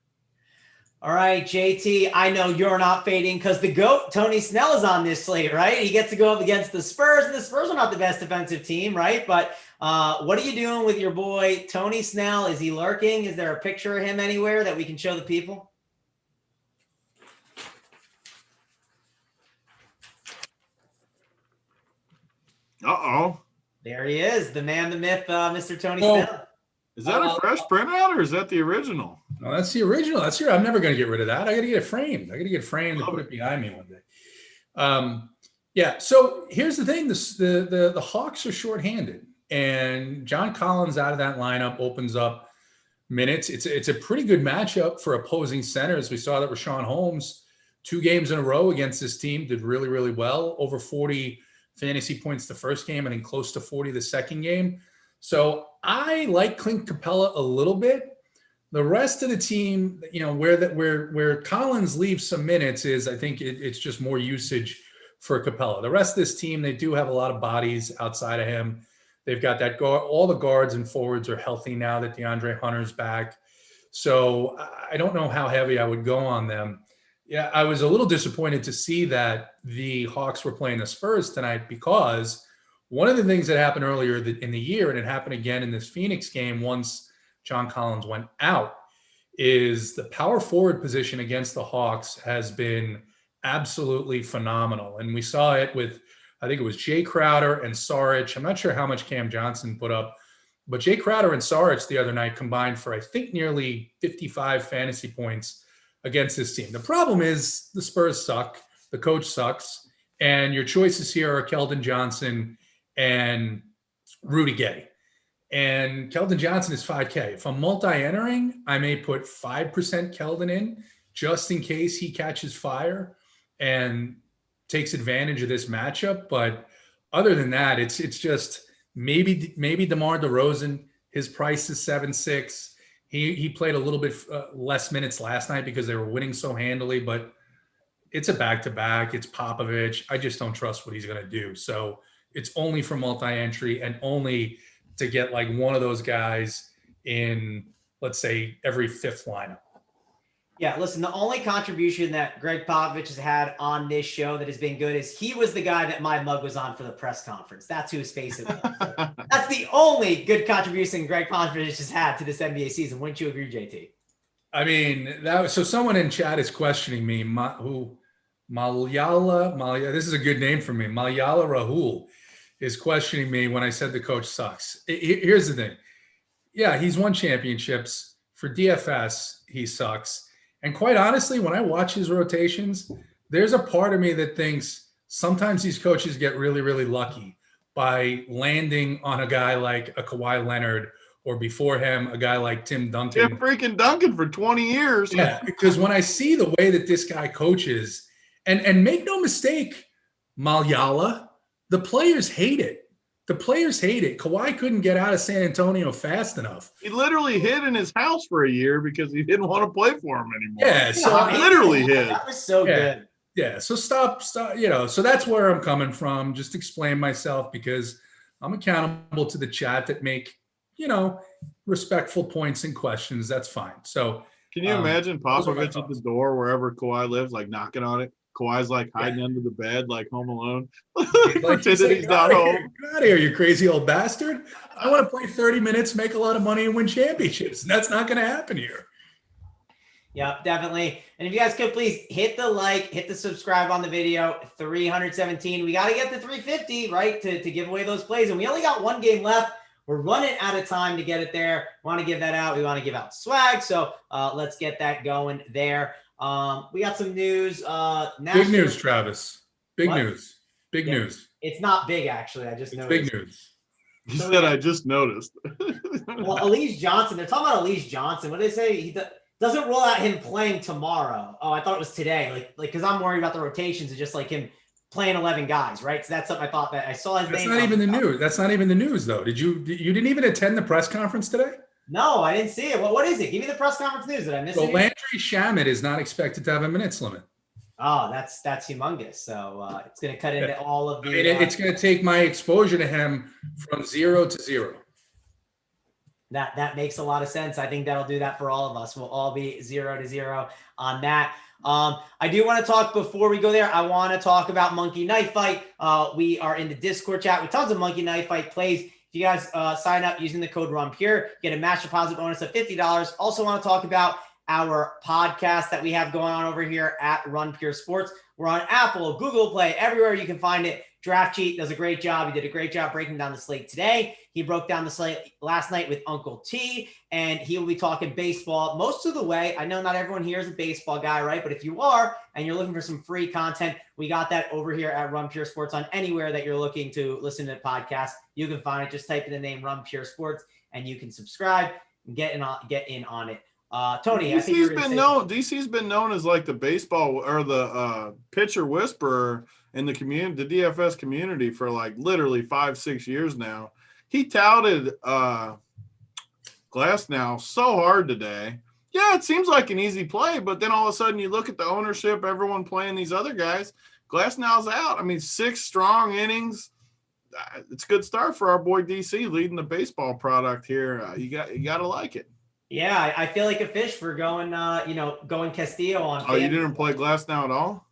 All right, JT, I know you're not fading because the GOAT, Tony Snell, is on this slate, right? He gets to go up against the Spurs, and the Spurs are not the best defensive team, right? But what are you doing with your boy, Tony Snell? Is he lurking? Is there a picture of him anywhere that we can show the people? Uh-oh. There he is, the man, the myth, Mr. Tony Snell. Is that a fresh printout or is that the original? No, that's the original. I'm never going to get rid of that. I got to get it framed. I got to get it framed and put it behind me one day. So here's the thing. The Hawks are shorthanded, and John Collins out of that lineup opens up minutes. It's a pretty good matchup for opposing centers. We saw that Rashawn Holmes 2 games in a row against this team did really, really well. Over 40 fantasy points the first game and then close to 40 the second game. So I like Clint Capella a little bit. The rest of the team, where Collins leaves some minutes is, I think it's just more usage for Capella. The rest of this team, they do have a lot of bodies outside of him. They've got that guard. All the guards and forwards are healthy now that DeAndre Hunter's back. So I don't know how heavy I would go on them. Yeah, I was a little disappointed to see that the Hawks were playing the Spurs tonight, because one of the things that happened earlier in the year, and it happened again in this Phoenix game once John Collins went out, is the power forward position against the Hawks has been absolutely phenomenal. And we saw it with, I think it was Jay Crowder and Saric. I'm not sure how much Cam Johnson put up, but Jay Crowder and Saric the other night combined for, I think, nearly 55 fantasy points against this team. The problem is the Spurs suck, the coach sucks, and your choices here are Keldon Johnson and Rudy Gay. And Keldon Johnson is 5K. If I'm multi-entering, I may put 5% Keldon in just in case he catches fire and takes advantage of this matchup. But other than that, it's just maybe DeMar DeRozan, his price is 7.6. He played a little bit less minutes last night because they were winning so handily, but it's a back-to-back. It's Popovich. I just don't trust what he's going to do. So it's only for multi-entry and only to get like one of those guys in, let's say, every 5th lineup. Yeah, listen, the only contribution that Greg Popovich has had on this show that has been good is he was the guy that my mug was on for the press conference. That's who his face is. That's the only good contribution Greg Popovich has had to this NBA season. Wouldn't you agree, JT? I mean, so someone in chat is questioning me. Malyala, this is a good name for me. Malyala Rahul is questioning me when I said the coach sucks. Here's the thing. Yeah, he's won championships. For DFS, he sucks. And quite honestly, when I watch his rotations, there's a part of me that thinks sometimes these coaches get really, really lucky by landing on a guy like a Kawhi Leonard, or before him, a guy like Tim Duncan. Yeah, freaking Duncan for 20 years. Yeah, because when I see the way that this guy coaches, and make no mistake, Malyala, the players hate it. The players hate it. Kawhi couldn't get out of San Antonio fast enough. He literally hid in his house for a year because he didn't want to play for him anymore. Yeah, so he literally hid. That was so good. Yeah, so stop, so that's where I'm coming from. Just explain myself because I'm accountable to the chat that make, respectful points and questions. That's fine. So can you imagine Popovich at the door wherever Kawhi lives, like knocking on it? Kawhi's like hiding under the bed, like Home Alone. Like he's not home. Get out of here, you crazy old bastard. I want to play 30 minutes, make a lot of money, and win championships. And that's not going to happen here. Yeah, definitely. And if you guys could please hit the like, hit the subscribe on the video. 317. We got to get to 350, right? To give away those plays. And we only got one game left. We're running out of time to get it there. Want to give that out. We want to give out swag. So let's get that going there. We got some news. Big news, Travis. Big news. Big news. It's not big, actually. I just noticed. Big news. He said, I just noticed. Well, Elise Johnson. They're talking about Elise Johnson. What did they say? He doesn't rule out him playing tomorrow. Oh, I thought it was today. Like because I'm worried about the rotations and just like him playing 11 guys, right? So that's something I thought that I saw his name. That's not even the news. That's not even the news, though. You didn't even attend the press conference today? No, I didn't see it. What is it? Give me the press conference news. Did I miss it? So Landry Shamet is not expected to have a minutes limit. Oh, that's humongous. So it's going to cut into all of the. It's going to take my exposure to him from 0 to 0. That makes a lot of sense. I think that'll do that for all of us. We'll all be 0 to 0 on that. I do want to talk before we go there. I want to talk about Monkey Knife Fight. We are in the Discord chat with tons of Monkey Knife Fight plays. If you guys sign up using the code RunPure, get a match deposit bonus of $50. Also want to talk about our podcast that we have going on over here at Run Pure Sports. We're on Apple, Google Play, everywhere you can find it. Draft Cheat does a great job. He did a great job breaking down the slate today. He broke down the slate last night with Uncle T, and he will be talking baseball most of the way. I know not everyone here is a baseball guy, right? But if you are, and you're looking for some free content, we got that over here at Run Pure Sports on anywhere that you're looking to listen to the podcast. You can find it. Just type in the name Run Pure Sports, and you can subscribe and get in on it. Tony, I think DC's been known as like the baseball or the pitcher whisperer in the community, the DFS community, for like literally 5-6 years now. He touted Glasnow so hard today. Yeah, it seems like an easy play, but then all of a sudden you look at the ownership, everyone playing these other guys. Glasnow's out. I mean, 6 strong innings. It's a good start for our boy DC leading the baseball product here. You got to like it. Yeah, I feel like a fish for going Castillo on. Oh, you didn't play Glasnow at all?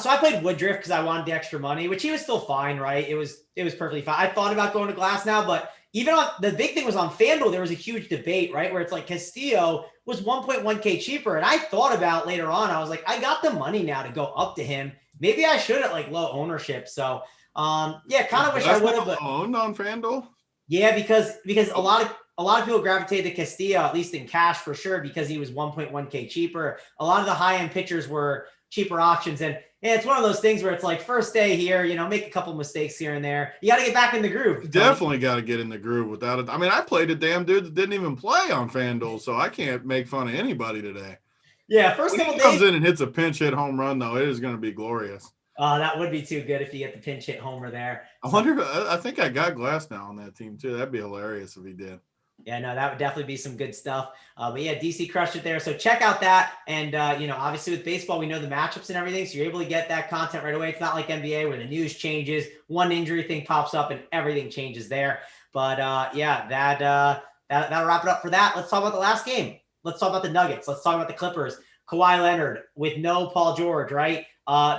So I played Woodruff because I wanted the extra money, which he was still fine, right? It was perfectly fine. I thought about going to Glasnow, but even on the big thing was on FanDuel, there was a huge debate, right? Where it's like Castillo was 1.1K cheaper. And I thought about later on, I was like, I got the money now to go up to him. Maybe I should at like low ownership. So yeah, kind of wish I would have owned on FanDuel. Yeah, because a lot of people gravitated to Castillo, at least in cash for sure, because he was 1.1K cheaper. A lot of the high-end pitchers were cheaper options. And it's one of those things where it's like first day here, make a couple mistakes here and there. You got to get back in the groove. Definitely got to get in the groove without it. I mean, I played a damn dude that didn't even play on FanDuel, so I can't make fun of anybody today. Yeah, first couple days. Comes in and hits a pinch hit home run, though. It is going to be glorious. That would be too good if you get the pinch hit homer there. I think I got Glasnow on that team, too. That'd be hilarious if he did. Yeah, no, that would definitely be some good stuff. But yeah, DC crushed it there. So check out that. And, obviously with baseball, we know the matchups and everything. So you're able to get that content right away. It's not like NBA where the news changes. One injury thing pops up and everything changes there. But yeah, that'll wrap it up for that. Let's talk about the last game. Let's talk about the Nuggets. Let's talk about the Clippers. Kawhi Leonard with no Paul George, right?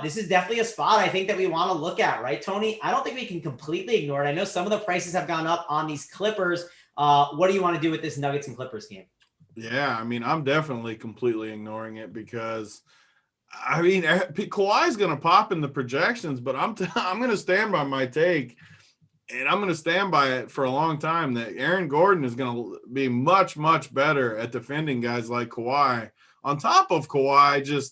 This is definitely a spot I think that we want to look at, right, Tony? I don't think we can completely ignore it. I know some of the prices have gone up on these Clippers. What do you want to do with this Nuggets and Clippers game? Yeah, I mean, I'm definitely completely ignoring it because, I mean, Kawhi's going to pop in the projections, but I'm going to stand by my take, and I'm going to stand by it for a long time, that Aaron Gordon is going to be much, much better at defending guys like Kawhi. On top of Kawhi,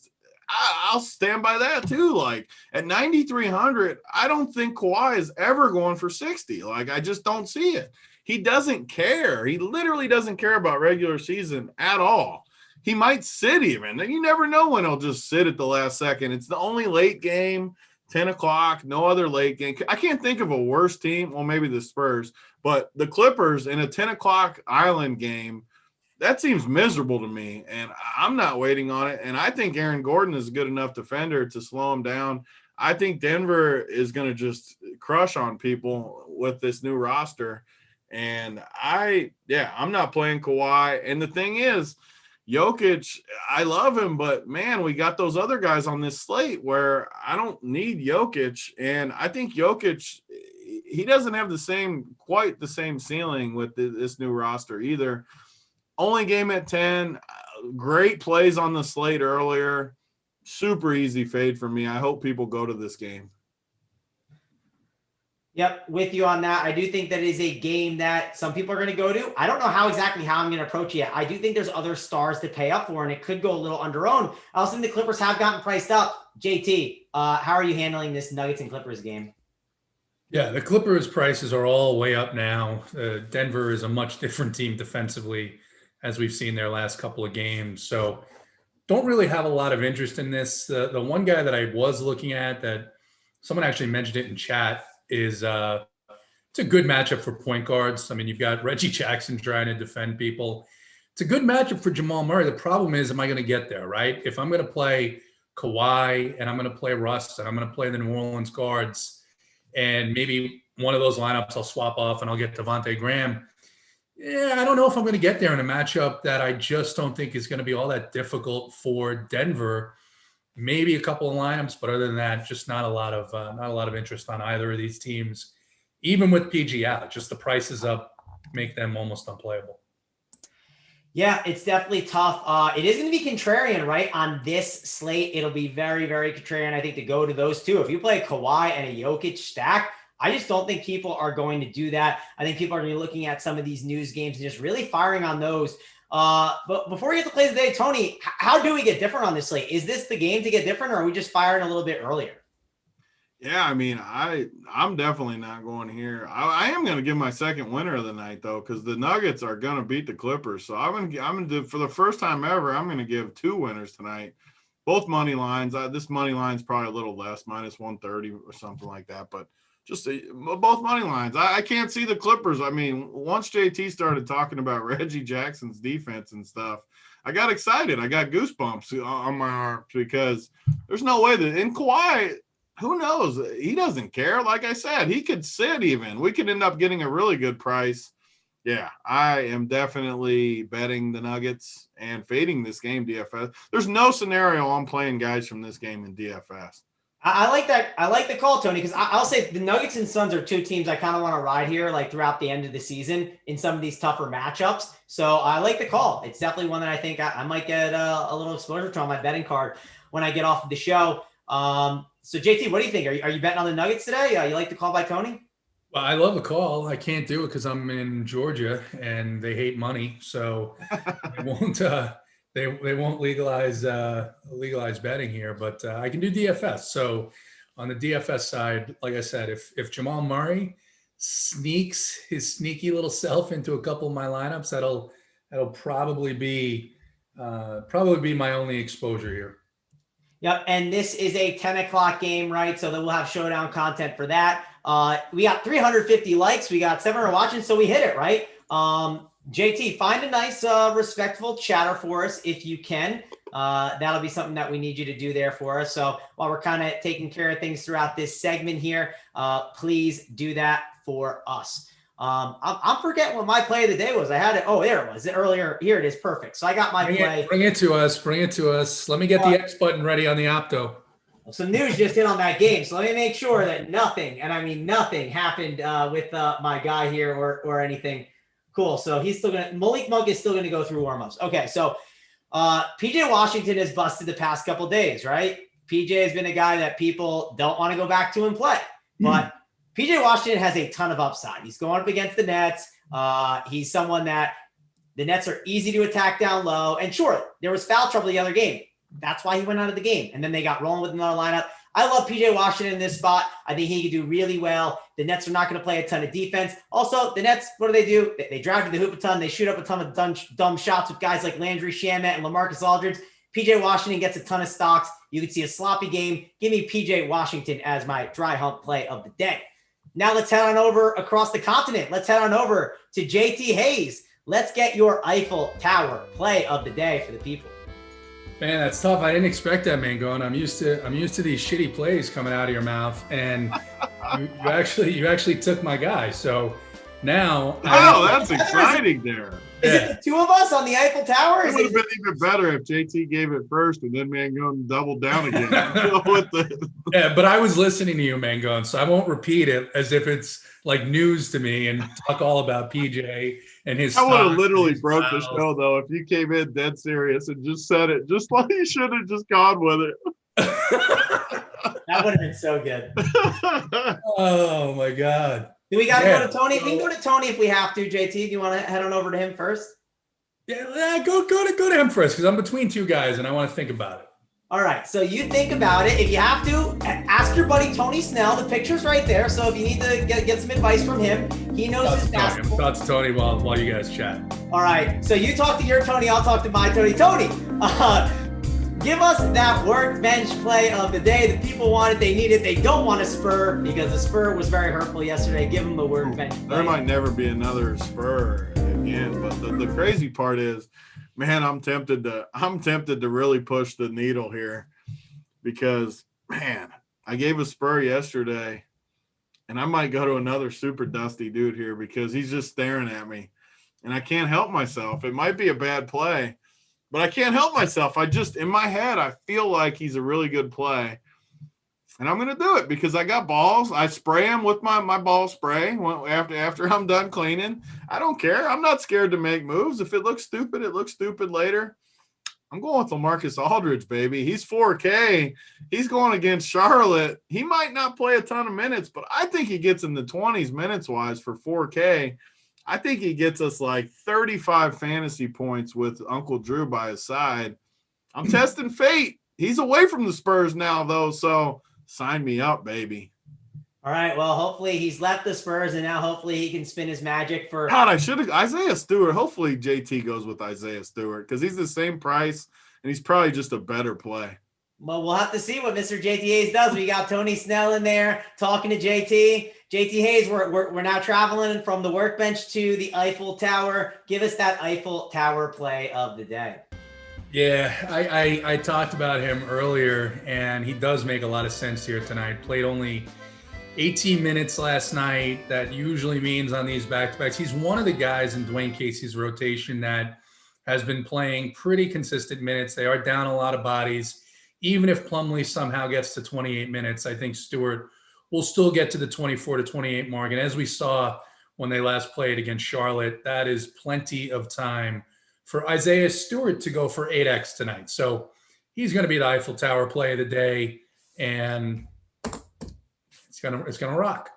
I'll stand by that too. Like at 9,300, I don't think Kawhi is ever going for 60. Like I just don't see it. He doesn't care. He literally doesn't care about regular season at all. He might sit even. You never know when he'll just sit at the last second. It's the only late game, 10 o'clock, no other late game. I can't think of a worse team. Well, maybe the Spurs, but the Clippers in a 10 o'clock island game, that seems miserable to me, and I'm not waiting on it. And I think Aaron Gordon is a good enough defender to slow him down. I think Denver is going to just crush on people with this new roster. And I'm not playing Kawhi. And the thing is, Jokic, I love him, but man, we got those other guys on this slate where I don't need Jokic. And I think Jokic, he doesn't have quite the same ceiling with this new roster either. Only game at 10, great plays on the slate earlier. Super easy fade for me. I hope people go to this game. Yep, with you on that. I do think that is a game that some people are going to go to. I don't know exactly how I'm going to approach it. I do think there's other stars to pay up for, and it could go a little under-owned. I also think the Clippers have gotten priced up. JT, how are you handling this Nuggets and Clippers game? Yeah, the Clippers prices are all way up now. Denver is a much different team defensively, as we've seen their last couple of games. So don't really have a lot of interest in this. The one guy that I was looking at, that someone actually mentioned it in chat, is it's a good matchup for point guards. I mean, you've got Reggie Jackson trying to defend people. It's a good matchup for Jamal Murray. The problem is, am I going to get there, right? If I'm going to play Kawhi and I'm going to play Russ and I'm going to play the New Orleans guards, and maybe one of those lineups I'll swap off and I'll get Devontae Graham. Yeah, I don't know if I'm going to get there in a matchup that I just don't think is going to be all that difficult for Denver. Maybe a couple of lineups, but other than that, just not a lot of interest on either of these teams. Even with PG out, just the prices up make them almost unplayable. Yeah, it's definitely tough. It is going to be contrarian, right? On this slate, it'll be very, very contrarian, I think, to go to those two. If you play Kawhi and a Jokic stack, I just don't think people are going to do that. I think people are going to be looking at some of these news games and just really firing on those. But before we get to plays of the day, Tony, how do we get different on this slate? Is this the game to get different, or are we just firing a little bit earlier? Yeah, I mean, I'm definitely not going here. I am going to give my second winner of the night, though, because the Nuggets are going to beat the Clippers. So I'm going to, for the first time ever, I'm going to give two winners tonight. Both money lines. This money line's probably a little less, minus 130 or something like that. But just both money lines. I can't see the Clippers. I mean, once JT started talking about Reggie Jackson's defense and stuff, I got excited. I got goosebumps on my arms because there's no way that in Kawhi, who knows? He doesn't care. Like I said, he could sit even. We could end up getting a really good price. Yeah, I am definitely betting the Nuggets and fading this game DFS. There's no scenario I'm playing guys from this game in DFS. I like that. I like the call, Tony, because I'll say the Nuggets and Suns are two teams I kind of want to ride here, like throughout the end of the season in some of these tougher matchups. So I like the call. It's definitely one that I think I might get a little exposure to on my betting card when I get off of the show. So JT, what do you think? Are you betting on the Nuggets today? You like the call by Tony? Well, I love the call. I can't do it because I'm in Georgia and they hate money, so they won't. They won't legalize betting here, but I can do DFS. So on the DFS side, like I said, if Jamal Murray sneaks his sneaky little self into a couple of my lineups, that'll probably be my only exposure here. Yep, and this is a 10 o'clock game, right? So then we'll have Showdown content for that. We got 350 likes. We got 700 watching, so we hit it, right? JT, find a nice, respectful chatter for us if you can. That'll be something that we need you to do there for us. So while we're kind of taking care of things throughout this segment here, please do that for us. I'm forgetting what my play of the day was. I had it. Oh, there it was earlier. Here it is. Perfect. So I got my play. Bring it to us. Let me get the X button ready on the Opto. Some news just hit on that game. So let me make sure that nothing, and I mean nothing, happened with my guy here or anything. Cool. So he's still Malik Monk is still gonna go through warmups. Okay, so PJ Washington has busted the past couple days, right? PJ has been a guy that people don't want to go back to and play, but PJ Washington has a ton of upside. He's going up against the Nets. He's someone that the Nets are easy to attack down low. And sure, there was foul trouble the other game. That's why he went out of the game. And then they got rolling with another lineup. I love PJ Washington in this spot. I think he could do really well. The Nets are not going to play a ton of defense. Also, the Nets, what do? They drafted the hoop a ton. They shoot up a ton of dumb shots with guys like Landry Shamet and LaMarcus Aldridge. PJ Washington gets a ton of stocks. You can see a sloppy game. Give me PJ Washington as my dry hump play of the day. Now let's head on over across the continent. Let's head on over to JT Hayes. Let's get your Eiffel Tower play of the day for the people. Man, that's tough. I didn't expect that, man. Going, I'm used to these shitty plays coming out of your mouth, and you actually took my guy. So now, that's exciting there. Is it the two of us on the Eiffel Tower? It would have been even better if JT gave it first and then Mangone doubled down again. Yeah, but I was listening to you, Mangone, so I won't repeat it as if it's like news to me and talk all about PJ and his. I would have literally broke the show though if you came in dead serious and just said it, just like you should have just gone with it. That would have been so good. Oh my God. Do we got to go to Tony? We can go to Tony if we have to. JT, do you want to head on over to him first? Yeah, go to him first because I'm between two guys and I want to think about it. All right, so you think about it. If you have to, ask your buddy Tony Snell. The picture's right there. So if you need to get some advice from him, he knows his basketball. Talk to Tony while you guys chat. All right, so you talk to your Tony, I'll talk to my Tony. Tony, give us that workbench play of the day. The people want it, they need it. They don't want a Spur because the Spur was very hurtful yesterday. Give them the workbench play. There might never be another Spur again, but the crazy part is, man, I'm tempted to really push the needle here because, man, I gave a Spur yesterday, and I might go to another super dusty dude here because he's just staring at me, and I can't help myself. It might be a bad play, but I can't help myself. I just, in my head, I feel like he's a really good play. And I'm going to do it because I got balls. I spray them with my ball spray after I'm done cleaning. I don't care. I'm not scared to make moves. If it looks stupid, it looks stupid later. I'm going with LaMarcus Aldridge, baby. He's 4K. He's going against Charlotte. He might not play a ton of minutes, but I think he gets in the 20s minutes-wise for 4K. I think he gets us like 35 fantasy points with Uncle Drew by his side. I'm testing fate. He's away from the Spurs now, though, so sign me up, baby. All right, well, hopefully he's left the Spurs, and now hopefully he can spin his magic for – God, I should have – Isaiah Stewart. Hopefully JT goes with Isaiah Stewart because he's the same price, and he's probably just a better play. Well, we'll have to see what Mr. JT Hayes does. We got Tony Snell in there talking to JT. JT Hayes, we're now traveling from the workbench to the Eiffel Tower. Give us that Eiffel Tower play of the day. Yeah, I talked about him earlier, and he does make a lot of sense here tonight. Played only 18 minutes last night. That usually means on these back-to-backs. He's one of the guys in Dwayne Casey's rotation that has been playing pretty consistent minutes. They are down a lot of bodies. Even if Plumlee somehow gets to 28 minutes, I think Stewart will still get to the 24 to 28 mark. And as we saw when they last played against Charlotte, that is plenty of time for Isaiah Stewart to go for 8X tonight. So he's going to be the Eiffel Tower play of the day, and it's gonna rock.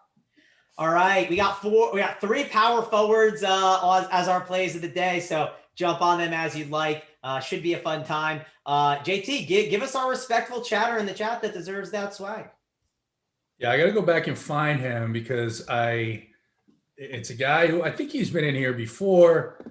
All right, we got three power forwards as our plays of the day. So jump on them as you'd like. Should be a fun time. JT, give us our respectful chatter in the chat that deserves that swag. Yeah, I got to go back and find him because it's a guy who I think he's been in here before.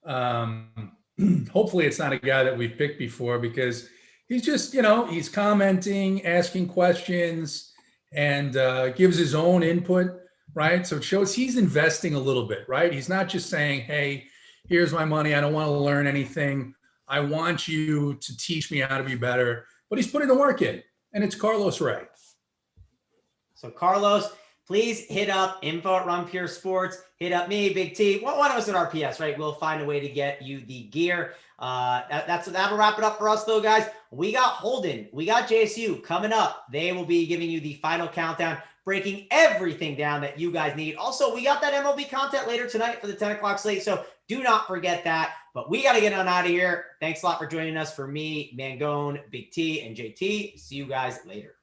Hopefully it's not a guy that we've picked before because he's just, he's commenting, asking questions, and gives his own input, right? So it shows he's investing a little bit, right? He's not just saying, hey, here's my money. I don't want to learn anything. I want you to teach me how to be better. But he's putting the work in, and it's Carlos Ray. So Carlos, please hit up info@RunPure Sports. Hit up me, Big T. One of us at RPS, right? We'll find a way to get you the gear. That'll wrap it up for us, though, guys. We got Holden. We got JSU coming up. They will be giving you the final countdown, breaking everything down that you guys need. Also, we got that MLB content later tonight for the 10 o'clock slate, so do not forget that. But we got to get on out of here. Thanks a lot for joining us. For me, Mangone, Big T, and JT. See you guys later.